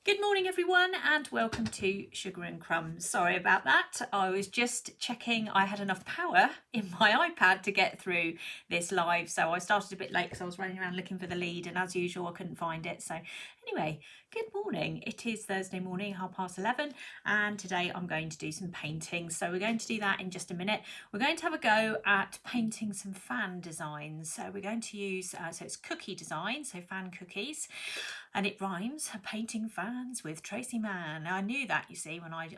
Good morning everyone and welcome to Sugar and Crumbs. Sorry about that. I was just checking I had enough power in my iPad to get through this live. So I started a bit late because I was running around looking for the lead and as usual I couldn't find it. So anyway, good morning. It is Thursday morning, 11:30, and today I'm going to do some painting. So we're going to do that in just a minute. We're going to have a go at painting some fan designs. So we're going to use, so it's cookie design, so fan cookies. And it rhymes, painting fans with Tracey Mann. I knew that, you see, when I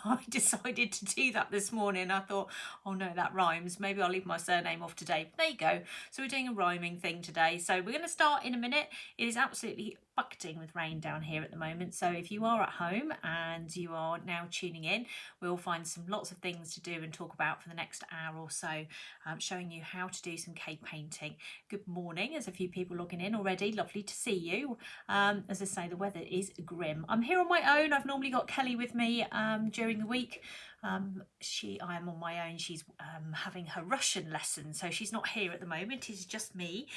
I decided to do that this morning. I thought, oh no, that rhymes. Maybe I'll leave my surname off today. But there you go. So we're doing a rhyming thing today. So we're going to start in a minute. It is absolutely bucketing with rain down here at the moment. So if you are at home and you are now tuning in, we'll find some lots of things to do and talk about for the next hour or so, showing you how to do some cake painting. Good morning. There's a few people logging in already. Lovely to see you. As I say, the weather is grim. I'm here on my own. I've normally got Kelly with me during the week. I am on my own. She's having her Russian lesson, so she's not here at the moment. It's just me.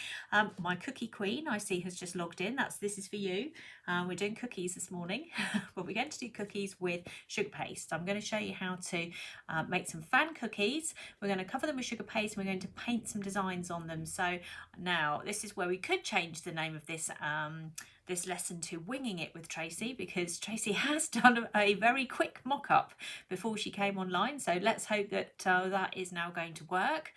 My cookie queen, I see, has just logged in. This is for you. We're doing cookies this morning, but we're going to do cookies with sugar paste. I'm going to show you how to make some fan cookies. We're going to cover them with sugar paste and we're going to paint some designs on them. So now this is where we could change the name of this this lesson to Winging It with Tracey, because Tracey has done a very quick mock-up before she came online. So let's hope that that is now going to work,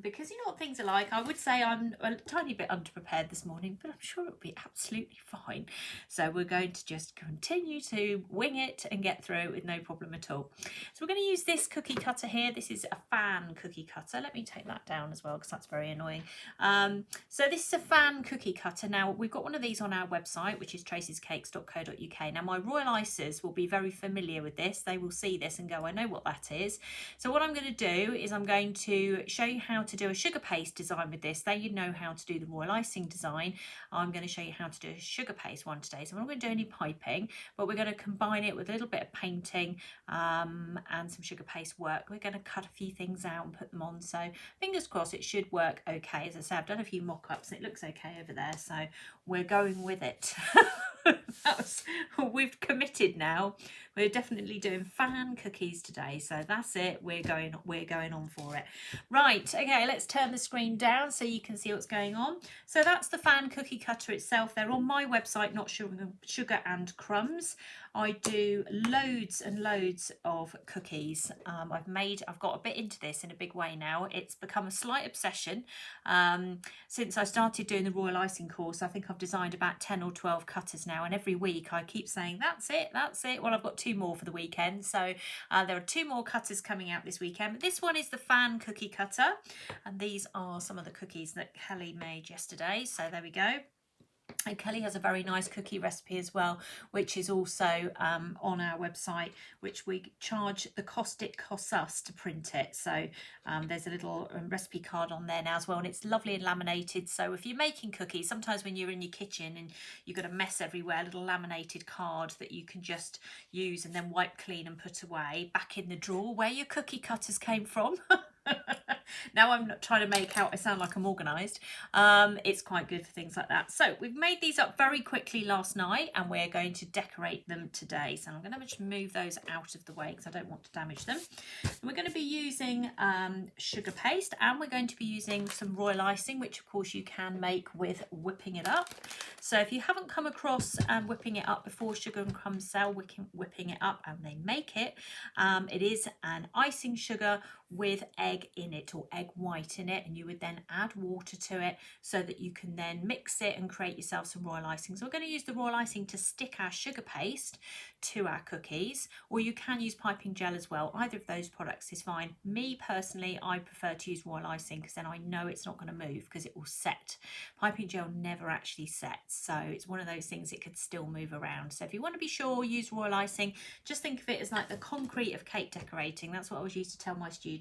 because you know what things are like. I would say I'm a tiny bit underprepared this morning, but I'm sure it'll be absolutely fine. So we're going to just continue to wing it and get through it with no problem at all. So we're going to use this cookie cutter here. This is a fan cookie cutter. Let me take that down as well because that's very annoying. So this is a fan cookie cutter. Now we've got one of these on our website, which is traceyscakes.co.uk. Now my royal icers will be very familiar with this. They will see this and go, I know what that is. So what I'm going to do is I'm going to show you how to do a sugar paste design with this. There you know how to do the royal icing design. I'm going to show you how to do a sugar paste one today. So I'm not going to do any piping, but we're going to combine it with a little bit of painting and some sugar paste work. We're going to cut a few things out and put them on. So fingers crossed it should work okay. As I say, I've done a few mock-ups and it looks okay over there. So we're going with it. We've committed now. We're definitely doing fan cookies today, so that's it. We're going on for it. Right, okay, let's turn the screen down so you can see what's going on. So that's the fan cookie cutter itself. They're on my website, not Sugar and Crumbs. I do loads and loads of cookies. I've got a bit into this in a big way now. It's become a slight obsession. Since I started doing the royal icing course, I think I've designed about 10 or 12 cutters now, and every week I keep saying that's it. Well, I've got 2 more for the weekend, so there are 2 more cutters coming out this weekend, but this one is the fan cookie cutter, and these are some of the cookies that Kelly made yesterday. So there we go. And Kelly has a very nice cookie recipe as well, which is also on our website, which we charge the cost it costs us to print it. So there's a little recipe card on there now as well, and it's lovely and laminated. So if you're making cookies, sometimes when you're in your kitchen and you've got a mess everywhere, a little laminated card that you can just use and then wipe clean and put away back in the drawer where your cookie cutters came from. Now I'm not trying to make out I sound like I'm organised. It's quite good for things like that. So we've made these up very quickly last night and we're going to decorate them today. So I'm going to just move those out of the way because I don't want to damage them. And we're going to be using sugar paste, and we're going to be using some royal icing, which of course you can make with whipping it up. So if you haven't come across whipping it up before, Sugar and Crumbs sell whipping it up and they make it. It is an icing sugar with egg in it, or egg white in it, and you would then add water to it so that you can then mix it and create yourself some royal icing. So we're going to use the royal icing to stick our sugar paste to our cookies, or you can use piping gel as well. Either of those products is fine. Me personally, I prefer to use royal icing because then I know it's not going to move because it will set. Piping gel never actually sets, so it's one of those things it could still move around. So if you want to be sure, use royal icing. Just think of it as like the concrete of cake decorating. That's what I always used to tell my students.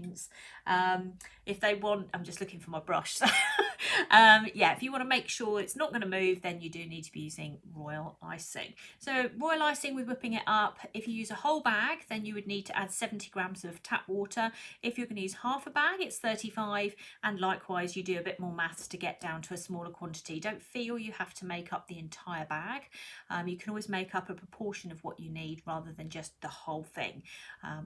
If they want, I'm just looking for my brush. Yeah, if you want to make sure it's not going to move, then you do need to be using royal icing. So royal icing with whipping it up, if you use a whole bag, then you would need to add 70 grams of tap water. If you're going to use half a bag, it's 35, and likewise you do a bit more maths to get down to a smaller quantity. Don't feel you have to make up the entire bag. You can always make up a proportion of what you need rather than just the whole thing.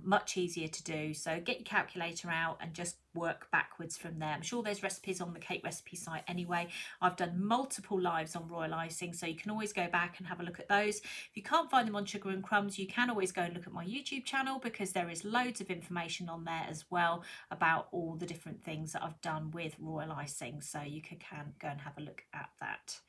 Much easier to do. So get your calculator out and just work backwards from there. I'm sure there's recipes on the cake recipe site anyway. I've done multiple lives on royal icing, so you can always go back and have a look at those. If you can't find them on Sugar and Crumbs, you can always go and look at my YouTube channel, because there is loads of information on there as well about all the different things that I've done with royal icing, so you can go and have a look at that.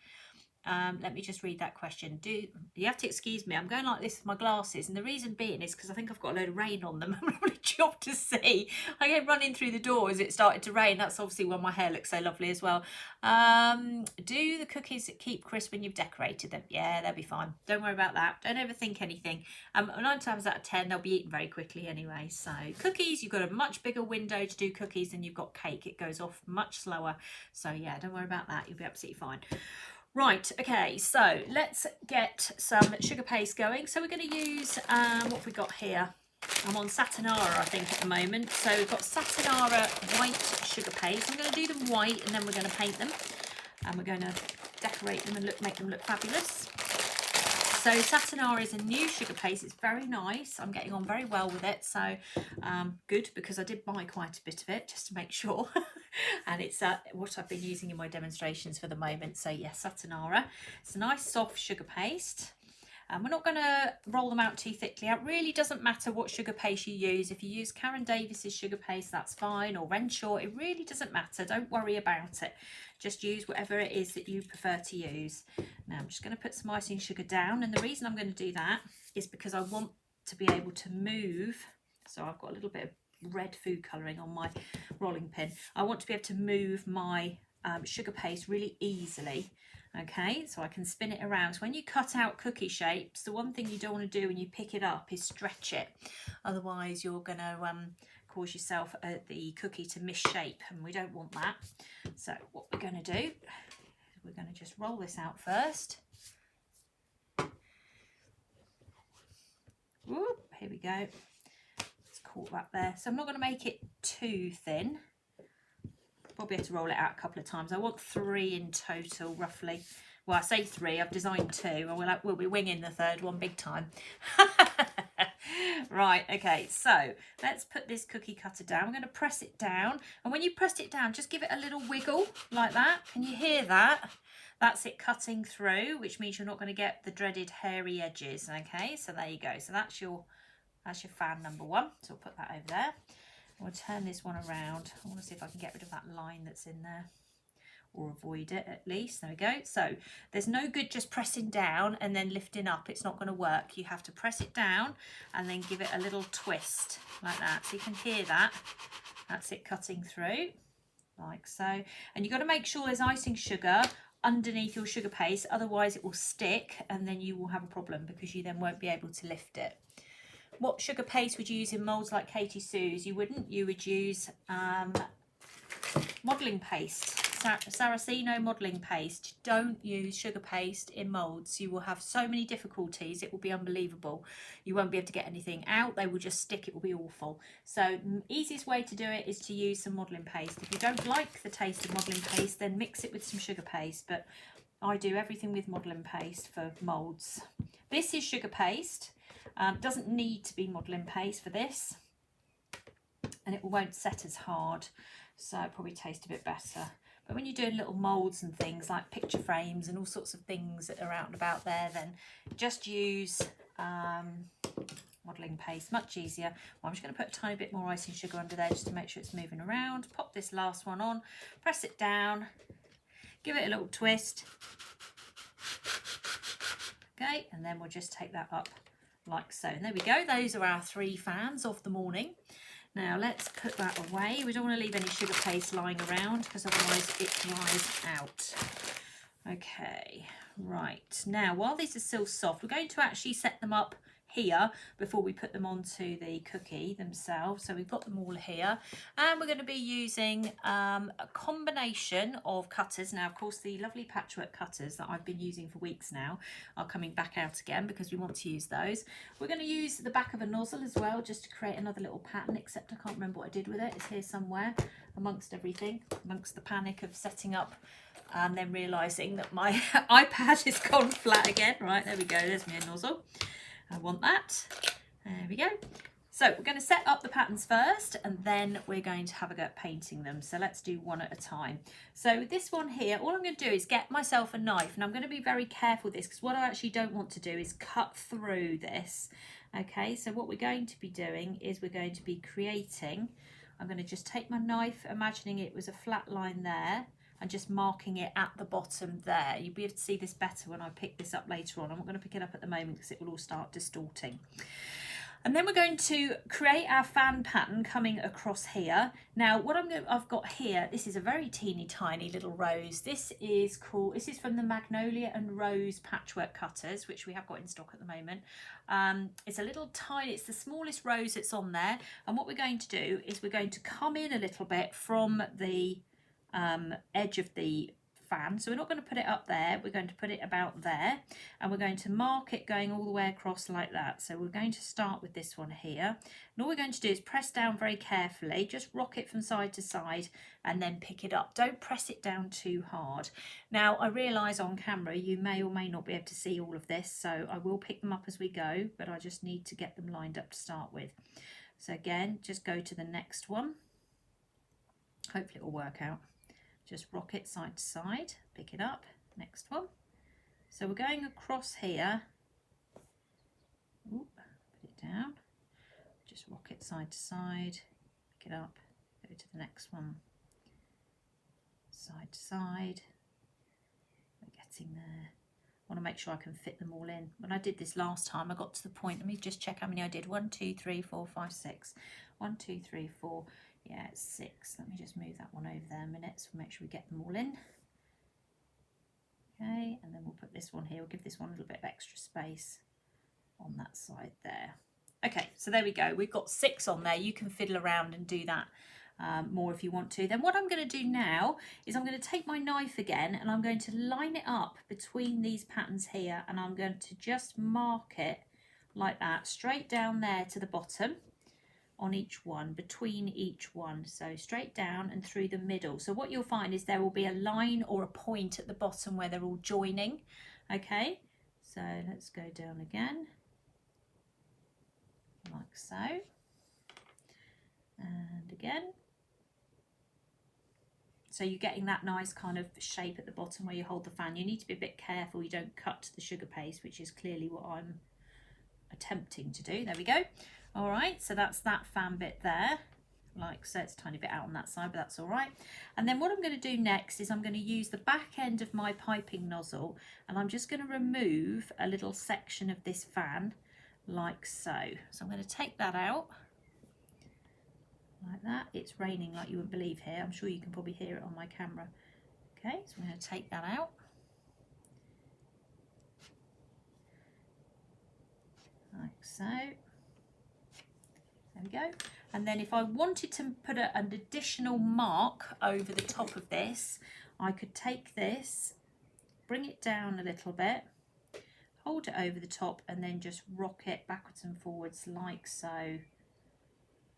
Let me just read that question. You have to excuse me, I'm going like this with my glasses, and the reason being is because I think I've got a load of rain on them. I'm really job to see. I came running through the door as it started to rain. That's obviously why my hair looks so lovely as well. Do the cookies keep crisp when you've decorated them? Yeah, they'll be fine. Don't worry about that. Don't overthink anything. 9 times out of 10 they'll be eaten very quickly anyway. So cookies, you've got a much bigger window to do cookies than you've got cake. It goes off much slower. So yeah, don't worry about that. You'll be absolutely fine. Right, okay, so let's get some sugar paste going. So we're going to use, what have we got here? I'm on Satinara, I think, at the moment. So we've got Satinara white sugar paste. I'm going to do them white, and then we're going to paint them. And we're going to decorate them and make them look fabulous. So Satinara is a new sugar paste. It's very nice. I'm getting on very well with it. So good, because I did buy quite a bit of it just to make sure. And it's what I've been using in my demonstrations for the moment. So yes, Satinara. It's a nice soft sugar paste. We're not going to roll them out too thickly. It really doesn't matter what sugar paste you use. If you use Karen Davis's sugar paste, that's fine, or Renshaw. It really doesn't matter. Don't worry about it. Just use whatever it is that you prefer to use. Now I'm just going to put some icing sugar down, and the reason I'm going to do that is because I want to be able to move. So I've got a little bit of red food colouring on my rolling pin. I want to be able to move my sugar paste really easily. Okay, so I can spin it around. So when you cut out cookie shapes, the one thing you don't want to do when you pick it up is stretch it. Otherwise you're going to cause yourself the cookie to misshape, and we don't want that. So what we're going to do, we're going to just roll this out first. Whoop, here we go. Let's caught that there. So I'm not going to make it too thin. Probably have to roll it out a couple of times. I want 3 in total, roughly. Well, I say 3. I've designed 2, and we'll be winging the third one big time. Right, okay, so let's put this cookie cutter down. We're going to press it down, and when you press it down, just give it a little wiggle like that. Can you hear that? That's it cutting through, which means you're not going to get the dreaded hairy edges. Okay, so there you go. So that's your fan number 1. So we'll put that over there. We'll turn this one around. I want to see if I can get rid of that line that's in there, or avoid it at least. There we go. So there's no good just pressing down and then lifting up. It's not going to work. You have to press it down and then give it a little twist like that. So you can hear that. That's it cutting through like so. And you've got to make sure there's icing sugar underneath your sugar paste, otherwise it will stick and then you will have a problem, because you then won't be able to lift it. What sugar paste would you use in moulds like Katie Sue's? You wouldn't. You would use modelling paste, Saraceno modelling paste. Don't use sugar paste in moulds. You will have so many difficulties. It will be unbelievable. You won't be able to get anything out. They will just stick. It will be awful. So the easiest way to do it is to use some modelling paste. If you don't like the taste of modelling paste, then mix it with some sugar paste. But I do everything with modelling paste for moulds. This is sugar paste. Doesn't need to be modelling paste for this, and it won't set as hard, so it probably tastes a bit better. But when you're doing little moulds and things like picture frames and all sorts of things that are out and about there, then just use modelling paste, much easier. Well, I'm just going to put a tiny bit more icing sugar under there just to make sure it's moving around. Pop this last one on, press it down, give it a little twist. Okay, and then we'll just take that up like so. And there we go. Those are our 3 fans of the morning. Now let's put that away. We don't want to leave any sugar paste lying around, because otherwise it dries out. Okay, right. Now while these are still soft, we're going to actually set them up here before we put them onto the cookie themselves. So we've got them all here, and we're going to be using a combination of cutters. Now, of course, the lovely patchwork cutters that I've been using for weeks now are coming back out again because we want to use those. We're going to use the back of a nozzle as well, just to create another little pattern, except I can't remember what I did with it. It's here somewhere amongst everything, amongst the panic of setting up and then realising that my iPad has gone flat again. Right, there we go, there's my nozzle. I want that. There we go. So we're going to set up the patterns first, and then we're going to have a go at painting them. So let's do one at a time. So this one here, all I'm going to do is get myself a knife, and I'm going to be very careful with this because what I actually don't want to do is cut through this. Okay, so what we're going to be doing is we're going to be creating, I'm going to just take my knife, imagining it was a flat line there, and just marking it at the bottom there. You'll be able to see this better when I pick this up later on. I'm not going to pick it up at the moment because it will all start distorting. And then we're going to create our fan pattern coming across here. Now, what I've got here, this is a very teeny tiny little rose. This is from the Magnolia and Rose patchwork cutters, which we have got in stock at the moment. It's a little tiny, it's the smallest rose that's on there. And what we're going to do is we're going to come in a little bit from the edge of the fan. So we're not going to put it up there, we're going to put it about there, and we're going to mark it going all the way across like that. So we're going to start with this one here, and all we're going to do is press down very carefully, just rock it from side to side and then pick it up. Don't press it down too hard. Now, I realise on camera you may or may not be able to see all of this, so I will pick them up as we go, but I just need to get them lined up to start with. So again, just go to the next one. Hopefully it will work out. Just rock it side to side, pick it up, next one. So we're going across here. Ooh, put it down, just rock it side to side, pick it up, go to the next one, side to side. We're getting there. I want to make sure I can fit them all in. When I did this last time, I got to the point, let me just check how many I did. 1, 2, 3, 4, 5, 6. 1, 2, 3, 4. Yeah, it's 6. Let me just move that one over there a minute so we'll make sure we get them all in. Okay, and then we'll put this one here. We'll give this one a little bit of extra space on that side there. Okay, so there we go. We've got 6 on there. You can fiddle around and do that more if you want to. Then what I'm going to do now is I'm going to take my knife again and I'm going to line it up between these patterns here, and I'm going to just mark it like that, straight down there to the bottom on each one, between each one, so straight down and through the middle. So what you'll find is there will be a line or a point at the bottom where they're all joining. Okay, so let's go down again, like so, and again. So you're getting that nice kind of shape at the bottom where you hold the fan. You need to be a bit careful you don't cut the sugar paste, which is clearly what I'm attempting to do. There we go. All right, so that's that fan bit there, like so. It's a tiny bit out on that side, but that's all right. And then what I'm going to do next is I'm going to use the back end of my piping nozzle, and I'm just going to remove a little section of this fan like so. So I'm going to take that out like that. It's raining like you wouldn't believe here. I'm sure you can probably hear it on my camera. Okay, so I'm going to take that out. Like so. There we go. And then if I wanted to put an additional mark over the top of this, I could take this, bring it down a little bit, hold it over the top, and then just rock it backwards and forwards like so.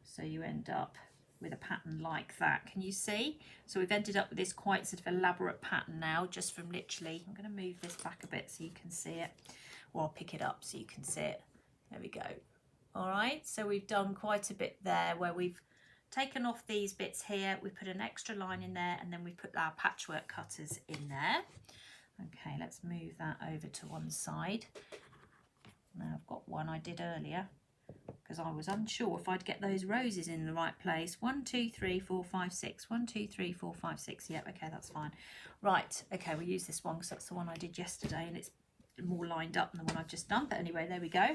So you end up with a pattern like that. Can you see? So we've ended up with this quite sort of elaborate pattern now, just from literally, I'm going to move this back a bit so you can see it, or I'll pick it up so you can see it. There we go. All right, so we've done quite a bit there where we've taken off these bits here, we put an extra line in there, and then we put our patchwork cutters in there. Okay, let's move that over to one side. Now I've got one I did earlier because I was unsure if I'd get those roses in the right place. 1, 2, 3, 4, 5, 6. 1, 2, 3, 4, 5, 6. Yep, okay, that's fine. Right, okay, we'll use this one because that's the one I did yesterday, and it's more lined up than the one I've just done, but anyway, there we go.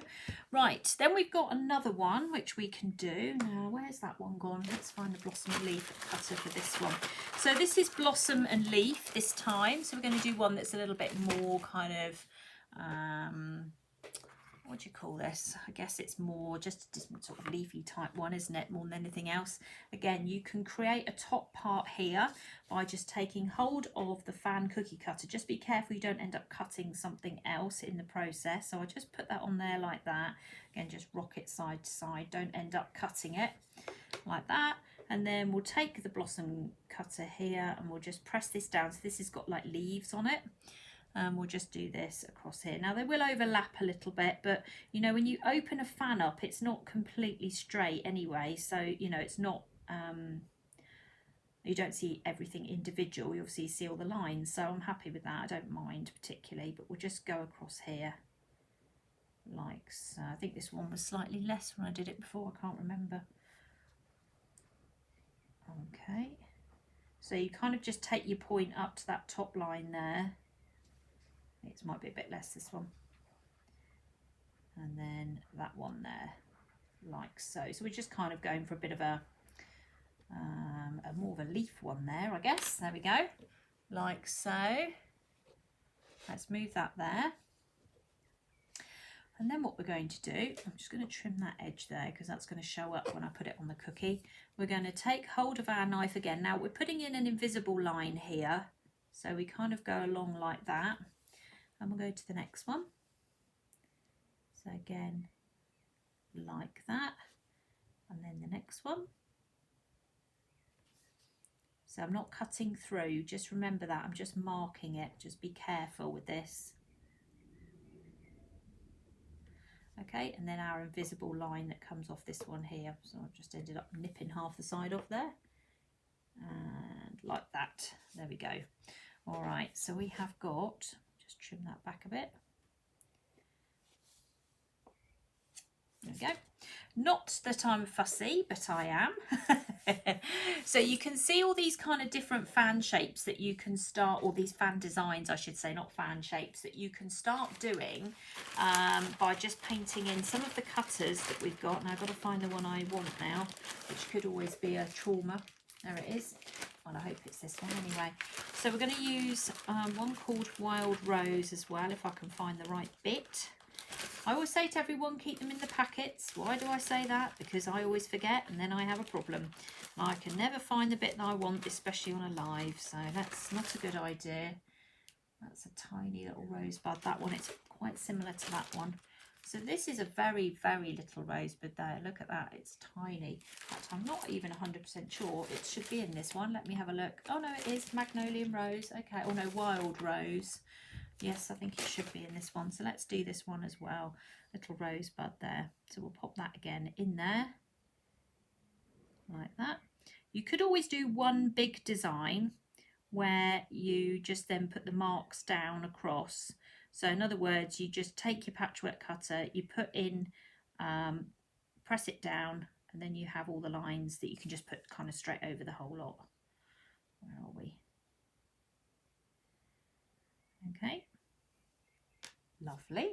Right, then we've got another one which we can do. Now, where's that one gone? Let's find the blossom and leaf cutter for this one. So this is blossom and leaf this time, so we're going to do one that's a little bit more kind of what do you call this? I guess it's more just a different sort of leafy type one, isn't it, more than anything else. Again, you can create a top part here by just taking hold of the fan cookie cutter. Just be careful you don't end up cutting something else in the process. So I just put that on there like that. Again, just rock it side to side. Don't end up cutting it like that. And then we'll take the blossom cutter here and we'll just press this down. So this has got like leaves on it. We'll just do this across here. Now they will overlap a little bit, but you know, when you open a fan up, it's not completely straight anyway. So, you know, it's not, you don't see everything individual. You obviously see all the lines. So I'm happy with that. I don't mind particularly, but we'll just go across here like so. I think this one was slightly less when I did it before. I can't remember. Okay. So you kind of just take your point up to that top line there. It might be a bit less, this one. And then that one there, like so. So we're just kind of going for a bit of a more of a leaf one there, I guess. There we go, like so. Let's move that there. And then what we're going to do, I'm just going to trim that edge there because that's going to show up when I put it on the cookie. We're going to take hold of our knife again. Now we're putting in an invisible line here. So we kind of go along like that. And we'll go to the next one. So again, like that. And then the next one. So I'm not cutting through, just remember that, I'm just marking it. Just be careful with this. Okay, and then our invisible line that comes off this one here. So I've just ended up nipping half the side off there. And like that, there we go. All right, so we have got, just trim that back a bit. There we go. Not that I'm fussy, but I am. So you can see all these kind of different fan shapes that you can start, or these fan designs, I should say, not fan shapes, that you can start doing by just painting in some of the cutters that we've got. Now I've got to find the one I want now, which could always be a trauma. There it is. Well, I hope it's this one anyway. So we're going to use one called Wild Rose as well, if I can find the right bit. I always say to everyone, keep them in the packets. Why do I say that? Because I always forget and then I have a problem. I can never find the bit that I want, especially on a live, so that's not a good idea. That's a tiny little rosebud. That one, it's quite similar to that one. So this is a very, very little rosebud there. Look at that, it's tiny. In fact, I'm not even 100% sure. It should be in this one. Let me have a look. Oh no, it is Magnolian Rose. Okay, oh no, Wild Rose. Yes, I think it should be in this one. So let's do this one as well. Little rosebud there. So we'll pop that again in there. Like that. You could always do one big design where you just then put the marks down across. So in other words, you just take your patchwork cutter, you put in, press it down, and then you have all the lines that you can just put kind of straight over the whole lot. Where are we? Okay, lovely.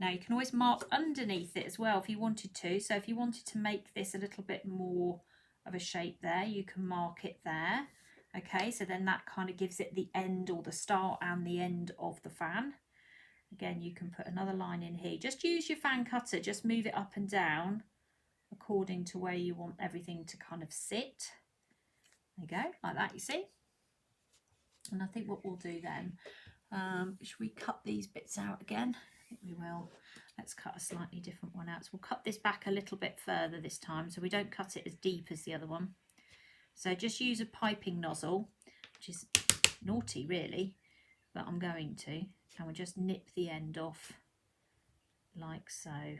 Now you can always mark underneath it as well if you wanted to. So if you wanted to make this a little bit more of a shape there, you can mark it there. Okay, so then that kind of gives it the end, or the start and the end of the fan. Again, you can put another line in here. Just use your fan cutter, just move it up and down according to where you want everything to kind of sit. There you go, like that, you see. And I think what we'll do then, should we cut these bits out again? I think we will. Let's cut a slightly different one out. So we'll cut this back a little bit further this time, so we don't cut it as deep as the other one. So just use a piping nozzle, which is naughty really, but I'm going to. And we'll just nip the end off like so.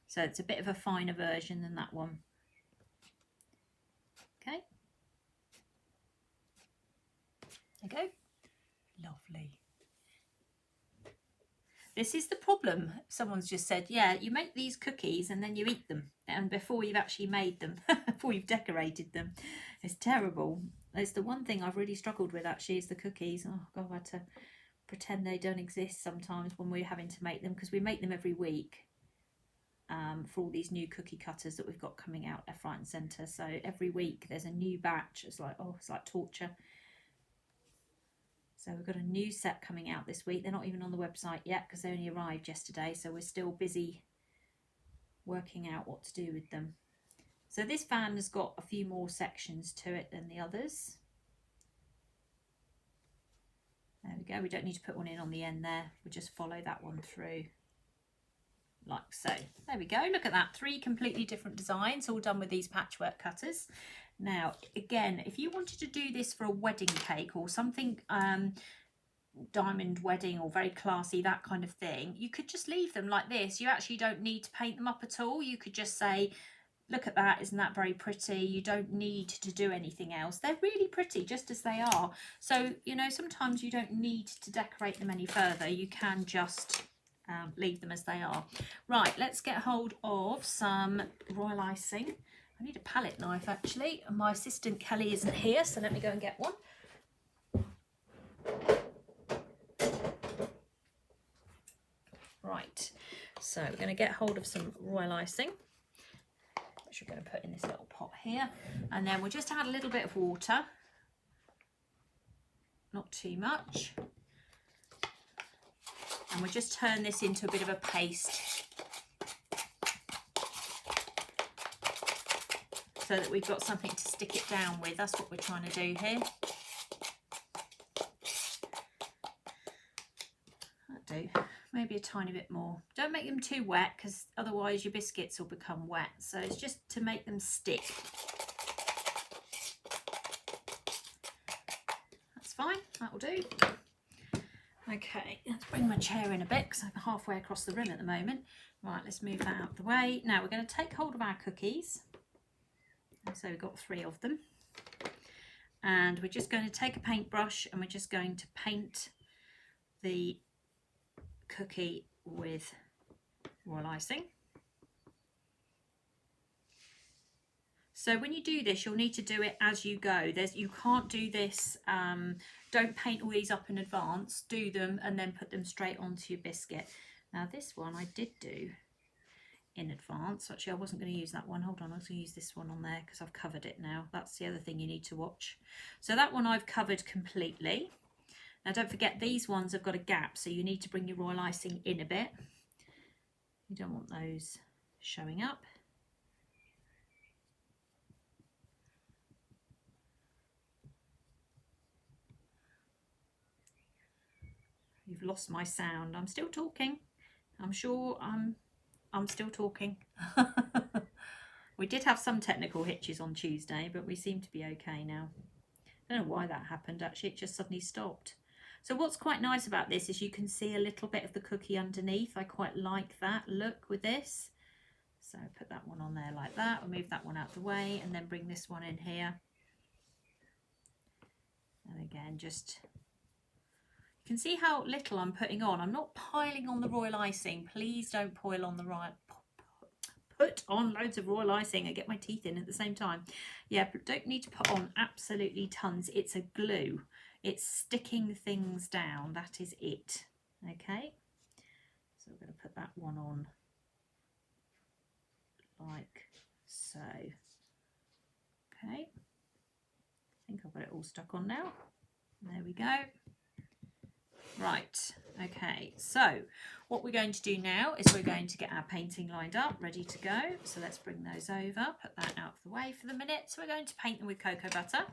So it's a bit of a finer version than that one. Okay. There you go. Lovely. This is the problem. Someone's just said, yeah, you make these cookies and then you eat them, and before you've actually made them, before you've decorated them. It's terrible. It's the one thing I've really struggled with actually, is the cookies. Oh God, I had to pretend they don't exist sometimes when we're having to make them, because we make them every week for all these new cookie cutters that we've got coming out left, right and centre. So every week there's a new batch. It's like, oh, it's like torture. So we've got a new set coming out this week. They're not even on the website yet because they only arrived yesterday. So we're still busy working out what to do with them. So this fan has got a few more sections to it than the others. There we go. We don't need to put one in on the end there. We'll just follow that one through like so. There we go. Look at that. 3 completely different designs, all done with these patchwork cutters. Now, again, if you wanted to do this for a wedding cake or something, diamond wedding or very classy, that kind of thing, you could just leave them like this. You actually don't need to paint them up at all. You could just say, look at that, isn't that very pretty? You don't need to do anything else. They're really pretty just as they are. So, you know, sometimes you don't need to decorate them any further. You can just leave them as they are. Right, let's get hold of some royal icing. I need a palette knife actually, and my assistant Kelly isn't here, so let me go and get one. Right, so we're going to get hold of some royal icing, which we're going to put in this little pot here, and then we'll just add a little bit of water, not too much, and we'll just turn this into a bit of a paste so that we've got something to stick it down with. That's what we're trying to do here. That'll do. Maybe a tiny bit more. Don't make them too wet because otherwise your biscuits will become wet. So it's just to make them stick. That's fine, that'll do. Okay, let's bring my chair in a bit because I'm halfway across the room at the moment. Right, let's move that out of the way. Now we're going to take hold of our cookies. So we've got 3 of them. And we're just going to take a paintbrush and we're just going to paint the cookie with royal icing. So when you do this, you'll need to do it as you go. You can't do this, don't paint all these up in advance, do them and then put them straight onto your biscuit. Now this one I did do in advance. Actually, I wasn't going to use that one. Hold on, I was going to use this one on there because I've covered it now. That's the other thing you need to watch. So that one I've covered completely. Now don't forget these ones have got a gap, so you need to bring your royal icing in a bit. You don't want those showing up. You've lost my sound. I'm still talking. I'm sure I'm still talking. We did have some technical hitches on Tuesday, but we seem to be okay now. I don't know why that happened actually, it just suddenly stopped. So what's quite nice about this is you can see a little bit of the cookie underneath. I quite like that look with this. So put that one on there like that. I'll move that one out the way and then bring this one in here. And again, just, you can see how little I'm putting on. I'm not piling on the royal icing. Please don't put on loads of royal icing and get my teeth in at the same time. Yeah, but don't need to put on absolutely tons. It's a glue. It's sticking things down. That is it. Okay. So we're going to put that one on like so. Okay. I think I've got it all stuck on now. There we go. Right, okay, so what we're going to do now is we're going to get our painting lined up, ready to go. So let's bring those over, put that out of the way for the minute. So we're going to paint them with cocoa butter.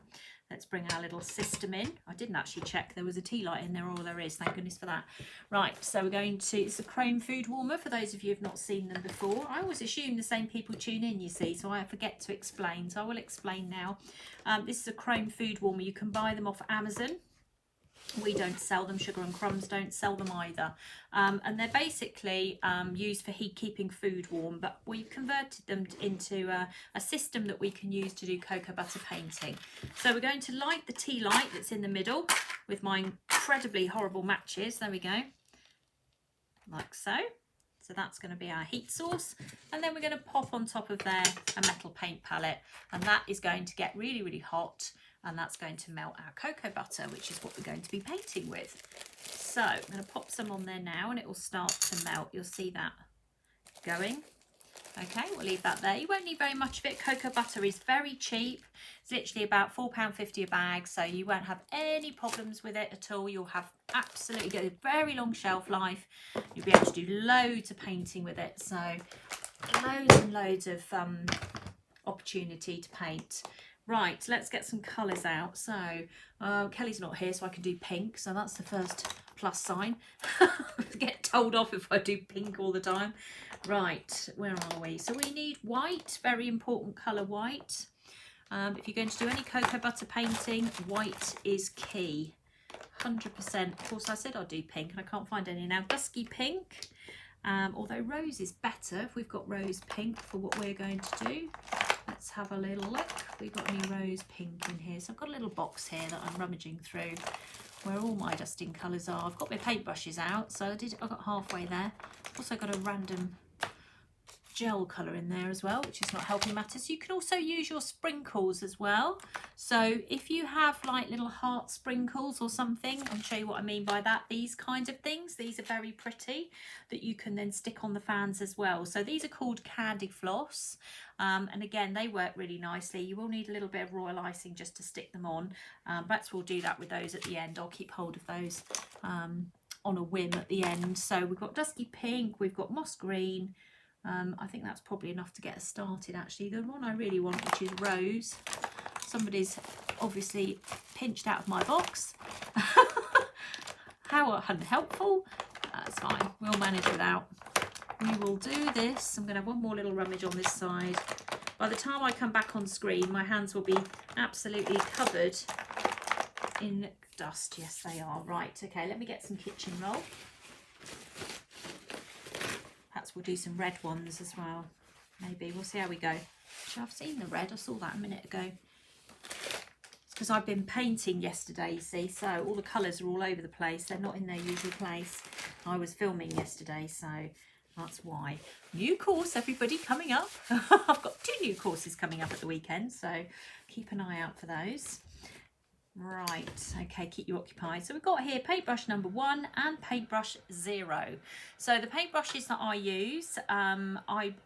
Let's bring our little system in. I didn't actually check there was a tea light in there, all there is, thank goodness for that. Right, so we're going to, it's a chrome food warmer for those of you who have not seen them before. I always assume the same people tune in, you see, so I forget to explain, so I will explain now. This is a chrome food warmer. You can buy them off Amazon. We don't sell them, Sugar and Crumbs don't sell them either. And they're basically used for keeping food warm, but we've converted them into a system that we can use to do cocoa butter painting. So we're going to light the tea light that's in the middle with my incredibly horrible matches. There we go, like so. So that's going to be our heat source. And then we're going to pop on top of there a metal paint palette, and that is going to get really, really hot. And that's going to melt our cocoa butter, which is what we're going to be painting with. So I'm going to pop some on there now and it will start to melt. You'll see that going. Okay, we'll leave that there. You won't need very much of it. Cocoa butter is very cheap. It's literally about £4.50 a bag, so you won't have any problems with it at all. You'll have absolutely get a very long shelf life. You'll be able to do loads of painting with it. So loads and loads of opportunity to paint. Right, let's get some colours out. So Kelly's not here, so I can do pink. So that's the first plus sign. Get told off if I do pink all the time. Right, where are we? So we need white, very important colour, white. If you're going to do any cocoa butter painting, white is key. 100%. Of course, I said I'll do pink, and I can't find any now. Dusky pink. Although rose is better if we've got rose pink for what we're going to do. Let's have a little look. We've got any rose pink in here. So I've got a little box here that I'm rummaging through where all my dusting colours are. I've got my paintbrushes out, so I got halfway there. Also got a random gel colour in there as well, which is not helping matters. You can also use your sprinkles as well. So if you have like little heart sprinkles or something, I'll show you what I mean by that. These kinds of things, these are very pretty, that you can then stick on the fans as well. So these are called Candy Floss, and again they work really nicely. You will need a little bit of royal icing just to stick them on, but we'll do that with those at the end. I'll keep hold of those on a whim at the end. So we've got dusky pink, we've got moss green. I think that's probably enough to get us started actually. The one I really want, which is rose. Somebody's obviously pinched out of my box. How unhelpful. That's fine, we'll manage without. We will do this. I'm going to have one more little rummage on this side. By the time I come back on screen, my hands will be absolutely covered in dust. Yes, they are. Right, okay, let me get some kitchen roll. Perhaps we'll do some red ones as well. Maybe. We'll see how we go. Actually, I've seen the red. I saw that a minute ago. It's because I've been painting yesterday, you see. So all the colours are all over the place. They're not in their usual place. I was filming yesterday, so that's why. New course, everybody, coming up. I've got 2 new courses coming up at the weekend, so keep an eye out for those. Right, okay, keep you occupied. So we've got here paintbrush number 1 and paintbrush 0. So the paintbrushes that I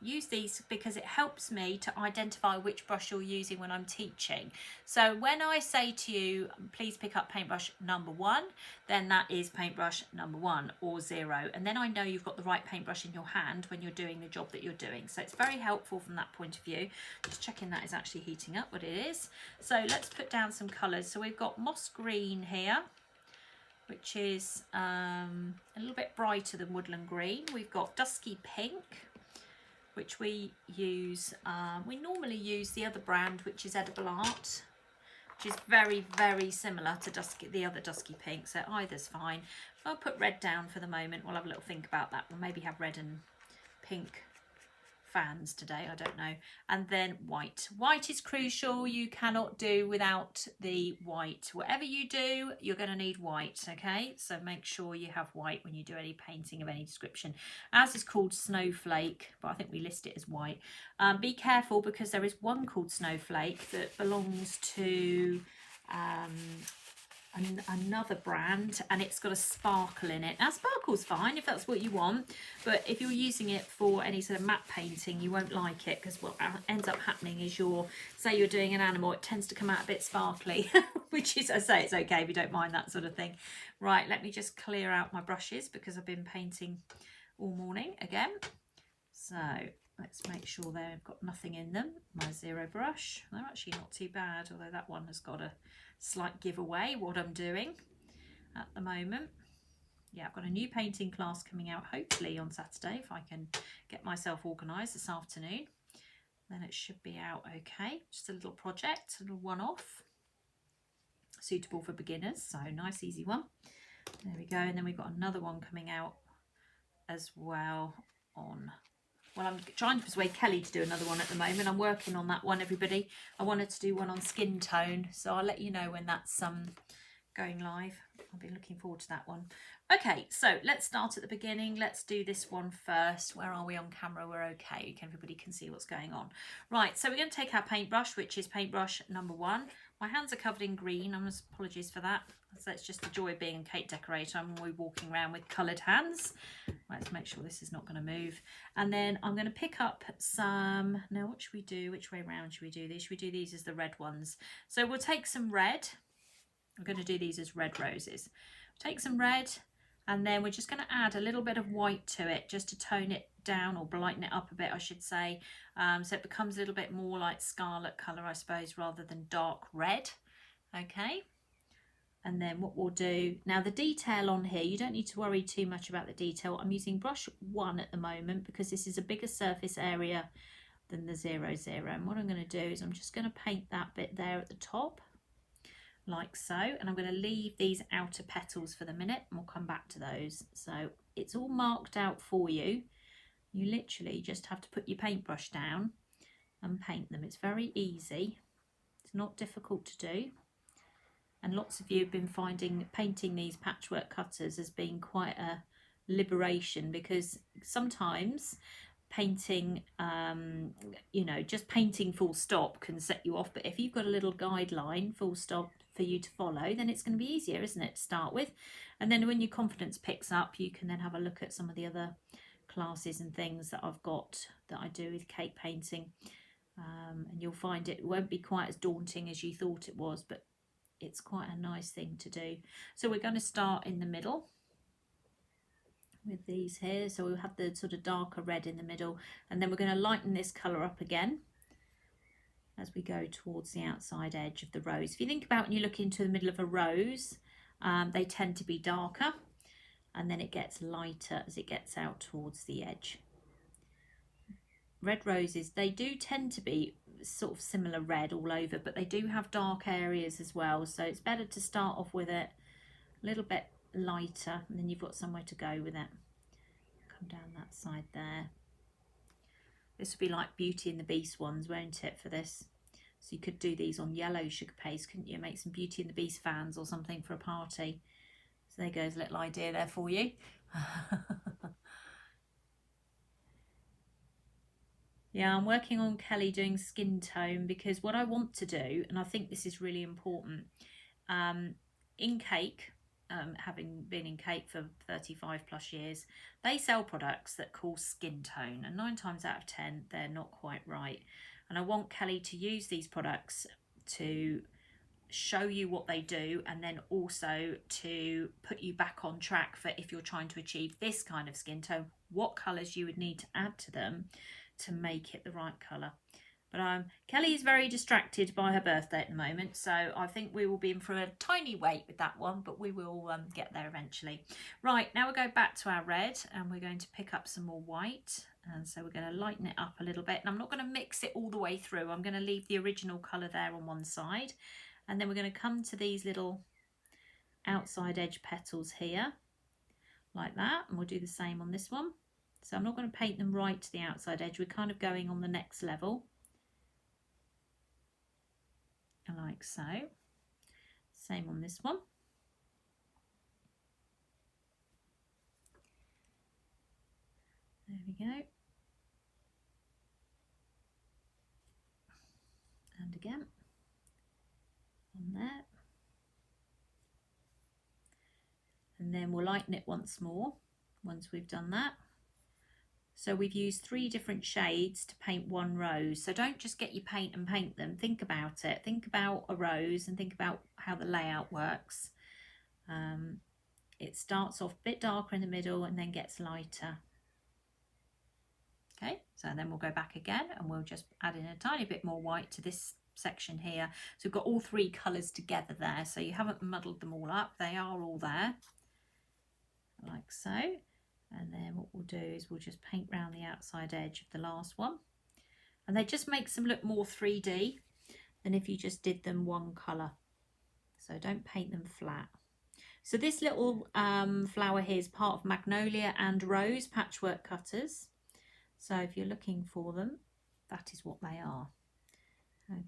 use these because it helps me to identify which brush you're using when I'm teaching. So when I say to you, please pick up paintbrush number 1, then that is paintbrush number 1 or 0. And then I know you've got the right paintbrush in your hand when you're doing the job that you're doing. So it's very helpful from that point of view. Just checking that is actually heating up, but it is. So let's put down some colours. So we've got moss green here, which is a little bit brighter than woodland green. We've got dusky pink, which we use, we normally use the other brand, which is Edible Art, which is very, very similar to the other dusky pink, so either's fine. I'll put red down for the moment. We'll have a little think about that. We'll maybe have red and pink fans today, I don't know. And then white. White is crucial. You cannot do without the white. Whatever you do, you're going to need white, okay? So make sure you have white when you do any painting of any description. Ours is called Snowflake, but I think we list it as white. Be careful because there is one called Snowflake that belongs to another brand, and it's got a sparkle in it. Now sparkle's fine if that's what you want, but if you're using it for any sort of matte painting, you won't like it, because what ends up happening is say you're doing an animal, it tends to come out a bit sparkly, which is, I say, it's okay if you don't mind that sort of thing. Right, let me just clear out my brushes because I've been painting all morning again. So let's make sure they've got nothing in them. My 0 brush, they're actually not too bad, although that one has got a slight giveaway what I'm doing at the moment. Yeah, I've got a new painting class coming out hopefully on Saturday if I can get myself organised this afternoon. Then it should be out okay. Just a little project, a little one-off, suitable for beginners, so nice easy one. There we go. And then we've got another one coming out as well on, well, I'm trying to persuade Kelly to do another one at the moment. I'm working on that one, everybody. I wanted to do one on skin tone, so I'll let you know when that's going live. I'll be looking forward to that one. Okay, so let's start at the beginning. Let's do this one first. Where are we on camera? We're okay. Everybody can see what's going on. Right, so we're going to take our paintbrush, which is paintbrush number 1. My hands are covered in green. Apologies for that. So it's just the joy of being a cake decorator. I'm always walking around with coloured hands. Let's make sure this is not going to move. And then I'm going to pick up some, now what should we do? Which way around should we do these? Should we do these as the red ones? So we'll take some red. I'm going to do these as red roses. Take some red, and then we're just going to add a little bit of white to it just to tone it down, or brighten it up a bit, I should say. So it becomes a little bit more like scarlet colour, I suppose, rather than dark red. Okay. And then what we'll do, now the detail on here, you don't need to worry too much about the detail. I'm using brush 1 at the moment because this is a bigger surface area than the 00. And what I'm going to do is I'm just going to paint that bit there at the top, like so. And I'm going to leave these outer petals for the minute, and we'll come back to those. So it's all marked out for you. You literally just have to put your paintbrush down and paint them. It's very easy. It's not difficult to do. And lots of you have been finding painting these patchwork cutters as being quite a liberation, because sometimes painting, you know, just painting full stop can set you off. But if you've got a little guideline full stop for you to follow, then it's going to be easier, isn't it, to start with? And then when your confidence picks up, you can then have a look at some of the other classes and things that I've got that I do with cake painting. And you'll find it won't be quite as daunting as you thought it was, but it's quite a nice thing to do. So we're going to start in the middle with these here. So we'll have the sort of darker red in the middle, and then we're going to lighten this colour up again as we go towards the outside edge of the rose. If you think about when you look into the middle of a rose, they tend to be darker, and then it gets lighter as it gets out towards the edge. Red roses, they do tend to be sort of similar red all over, but they do have dark areas as well, so it's better to start off with it a little bit lighter, and then you've got somewhere to go with it. Come down that side there. This would be like Beauty and the Beast ones, won't it, for this? So you could do these on yellow sugar paste, couldn't you? Make some Beauty and the Beast fans or something for a party. So there goes a little idea there for you. Yeah, I'm working on Kelly doing skin tone, because what I want to do, and I think this is really important, in cake, having been in cake for 35 plus years, they sell products that call skin tone, and 9 times out of 10 they're not quite right. And I want Kelly to use these products to show you what they do, and then also to put you back on track for if you're trying to achieve this kind of skin tone, what colours you would need to add to them to make it the right colour. But Kelly is very distracted by her birthday at the moment, so I think we will be in for a tiny wait with that one, but we will get there eventually. Right, now we'll go back to our red, and we're going to pick up some more white, and so we're going to lighten it up a little bit. And I'm not going to mix it all the way through. I'm going to leave the original colour there on one side, and then we're going to come to these little outside edge petals here, like that, and we'll do the same on this one. So I'm not going to paint them right to the outside edge. We're kind of going on the next level, like so. Same on this one. There we go. And again on there. And then we'll lighten it once more once we've done that. So we've used 3 different shades to paint one rose. So don't just get your paint and paint them. Think about it. Think about a rose and think about how the layout works. It starts off a bit darker in the middle and then gets lighter. Okay, so then we'll go back again, and we'll just add in a tiny bit more white to this section here. So we've got all 3 colours together there. So you haven't muddled them all up. They are all there, like so. And then what we'll do is we'll just paint round the outside edge of the last one, and that just makes them look more 3D than if you just did them one colour. So don't paint them flat. So this little flower here is part of Magnolia and Rose patchwork cutters. So if you're looking for them, that is what they are.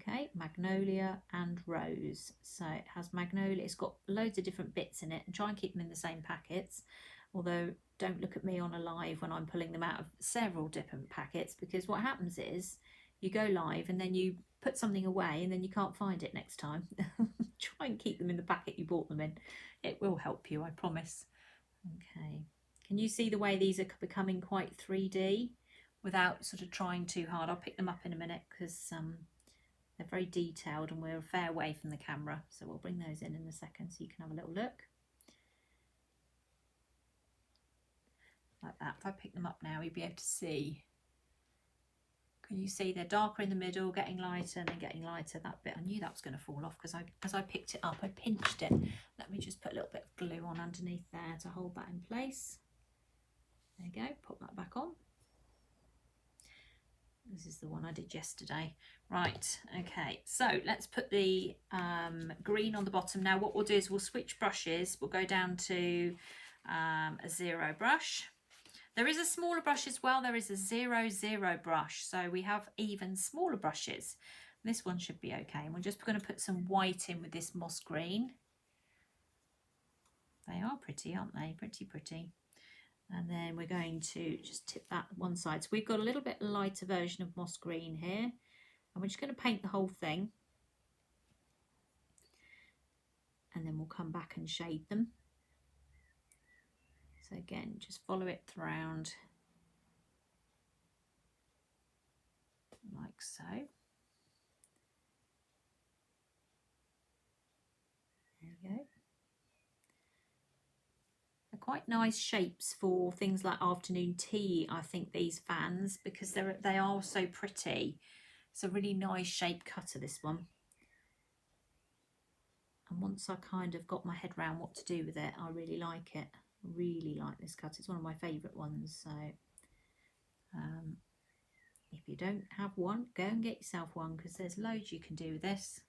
Okay, Magnolia and Rose. So it has Magnolia, it's got loads of different bits in it, and try and keep them in the same packets. Although don't look at me on a live when I'm pulling them out of several different packets, because what happens is You go live and then you put something away and then you can't find it next time. Try and keep them in the packet you bought them in. It will help you, I promise. Okay, can you see the way these are becoming quite 3D without sort of trying too hard? I'll pick them up in a minute because they're very detailed and we're a fair way from the camera, so we'll bring those in a second so you can have a little look. Like that. If I pick them up now, you'll be able to see. Can you see they're darker in the middle, getting lighter and then getting lighter? That bit, I knew that was going to fall off because as I picked it up, I pinched it. Let me just put a little bit of glue on underneath there to hold that in place. There you go, pop that back on. This is the one I did yesterday. Right, okay, so let's put the green on the bottom. Now what we'll do is we'll switch brushes. We'll go down to a 0 brush. There is a smaller brush as well. There is a 0 brush. So we have even smaller brushes. This one should be okay. And we're just going to put some white in with this moss green. They are pretty, aren't they? Pretty, pretty. And then we're going to just tip that one side. So we've got a little bit lighter version of moss green here. And we're just going to paint the whole thing. And then we'll come back and shade them. So again, just follow it around like so. There we go. They're quite nice shapes for things like afternoon tea, I think, these fans, because they are so pretty. It's a really nice shape cutter, this one. And once I kind of got my head around what to do with it, I really like it. Really like this cut. It's one of my favourite ones. So if you don't have one, go and get yourself one because there's loads you can do with this.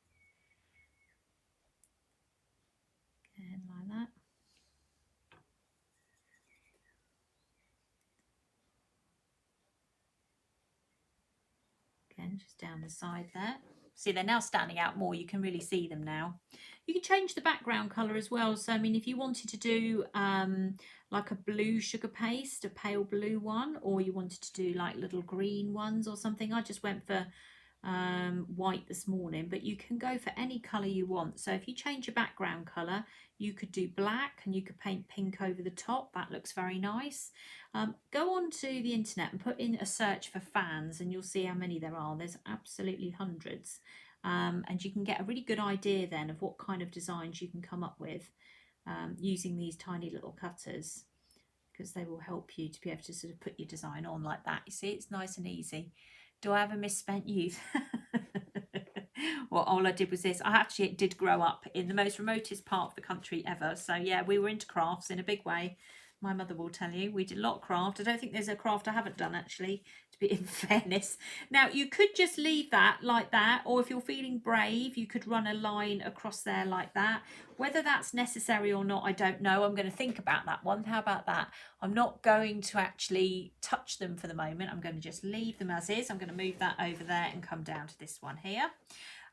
And like that. Again, just down the side there. See, they're now standing out more. You can really see them now. You can change the background colour as well. So, I mean, if you wanted to do like a blue sugar paste, a pale blue one, or you wanted to do like little green ones or something, I just went for white this morning, but you can go for any colour you want. So if you change your background colour, you could do black and you could paint pink over the top. That looks very nice. Go on to the internet and put in a search for fans and you'll see how many there are. There's absolutely hundreds. And you can get a really good idea then of what kind of designs you can come up with using these tiny little cutters, because they will help you to be able to sort of put your design on like that. You see, it's nice and easy. Do I have a misspent youth? Well, all I did was this. I actually did grow up in the most remotest part of the country ever. So yeah, we were into crafts in a big way. My mother will tell you we did a lot of craft. I don't think there's a craft I haven't done, actually, to be in fairness. Now, you could just leave that like that, or if you're feeling brave, you could run a line across there like that. Whether that's necessary or not, I don't know. I'm going to think about that one. How about that? I'm not going to actually touch them for the moment. I'm going to just leave them as is. I'm going to move that over there and come down to this one here.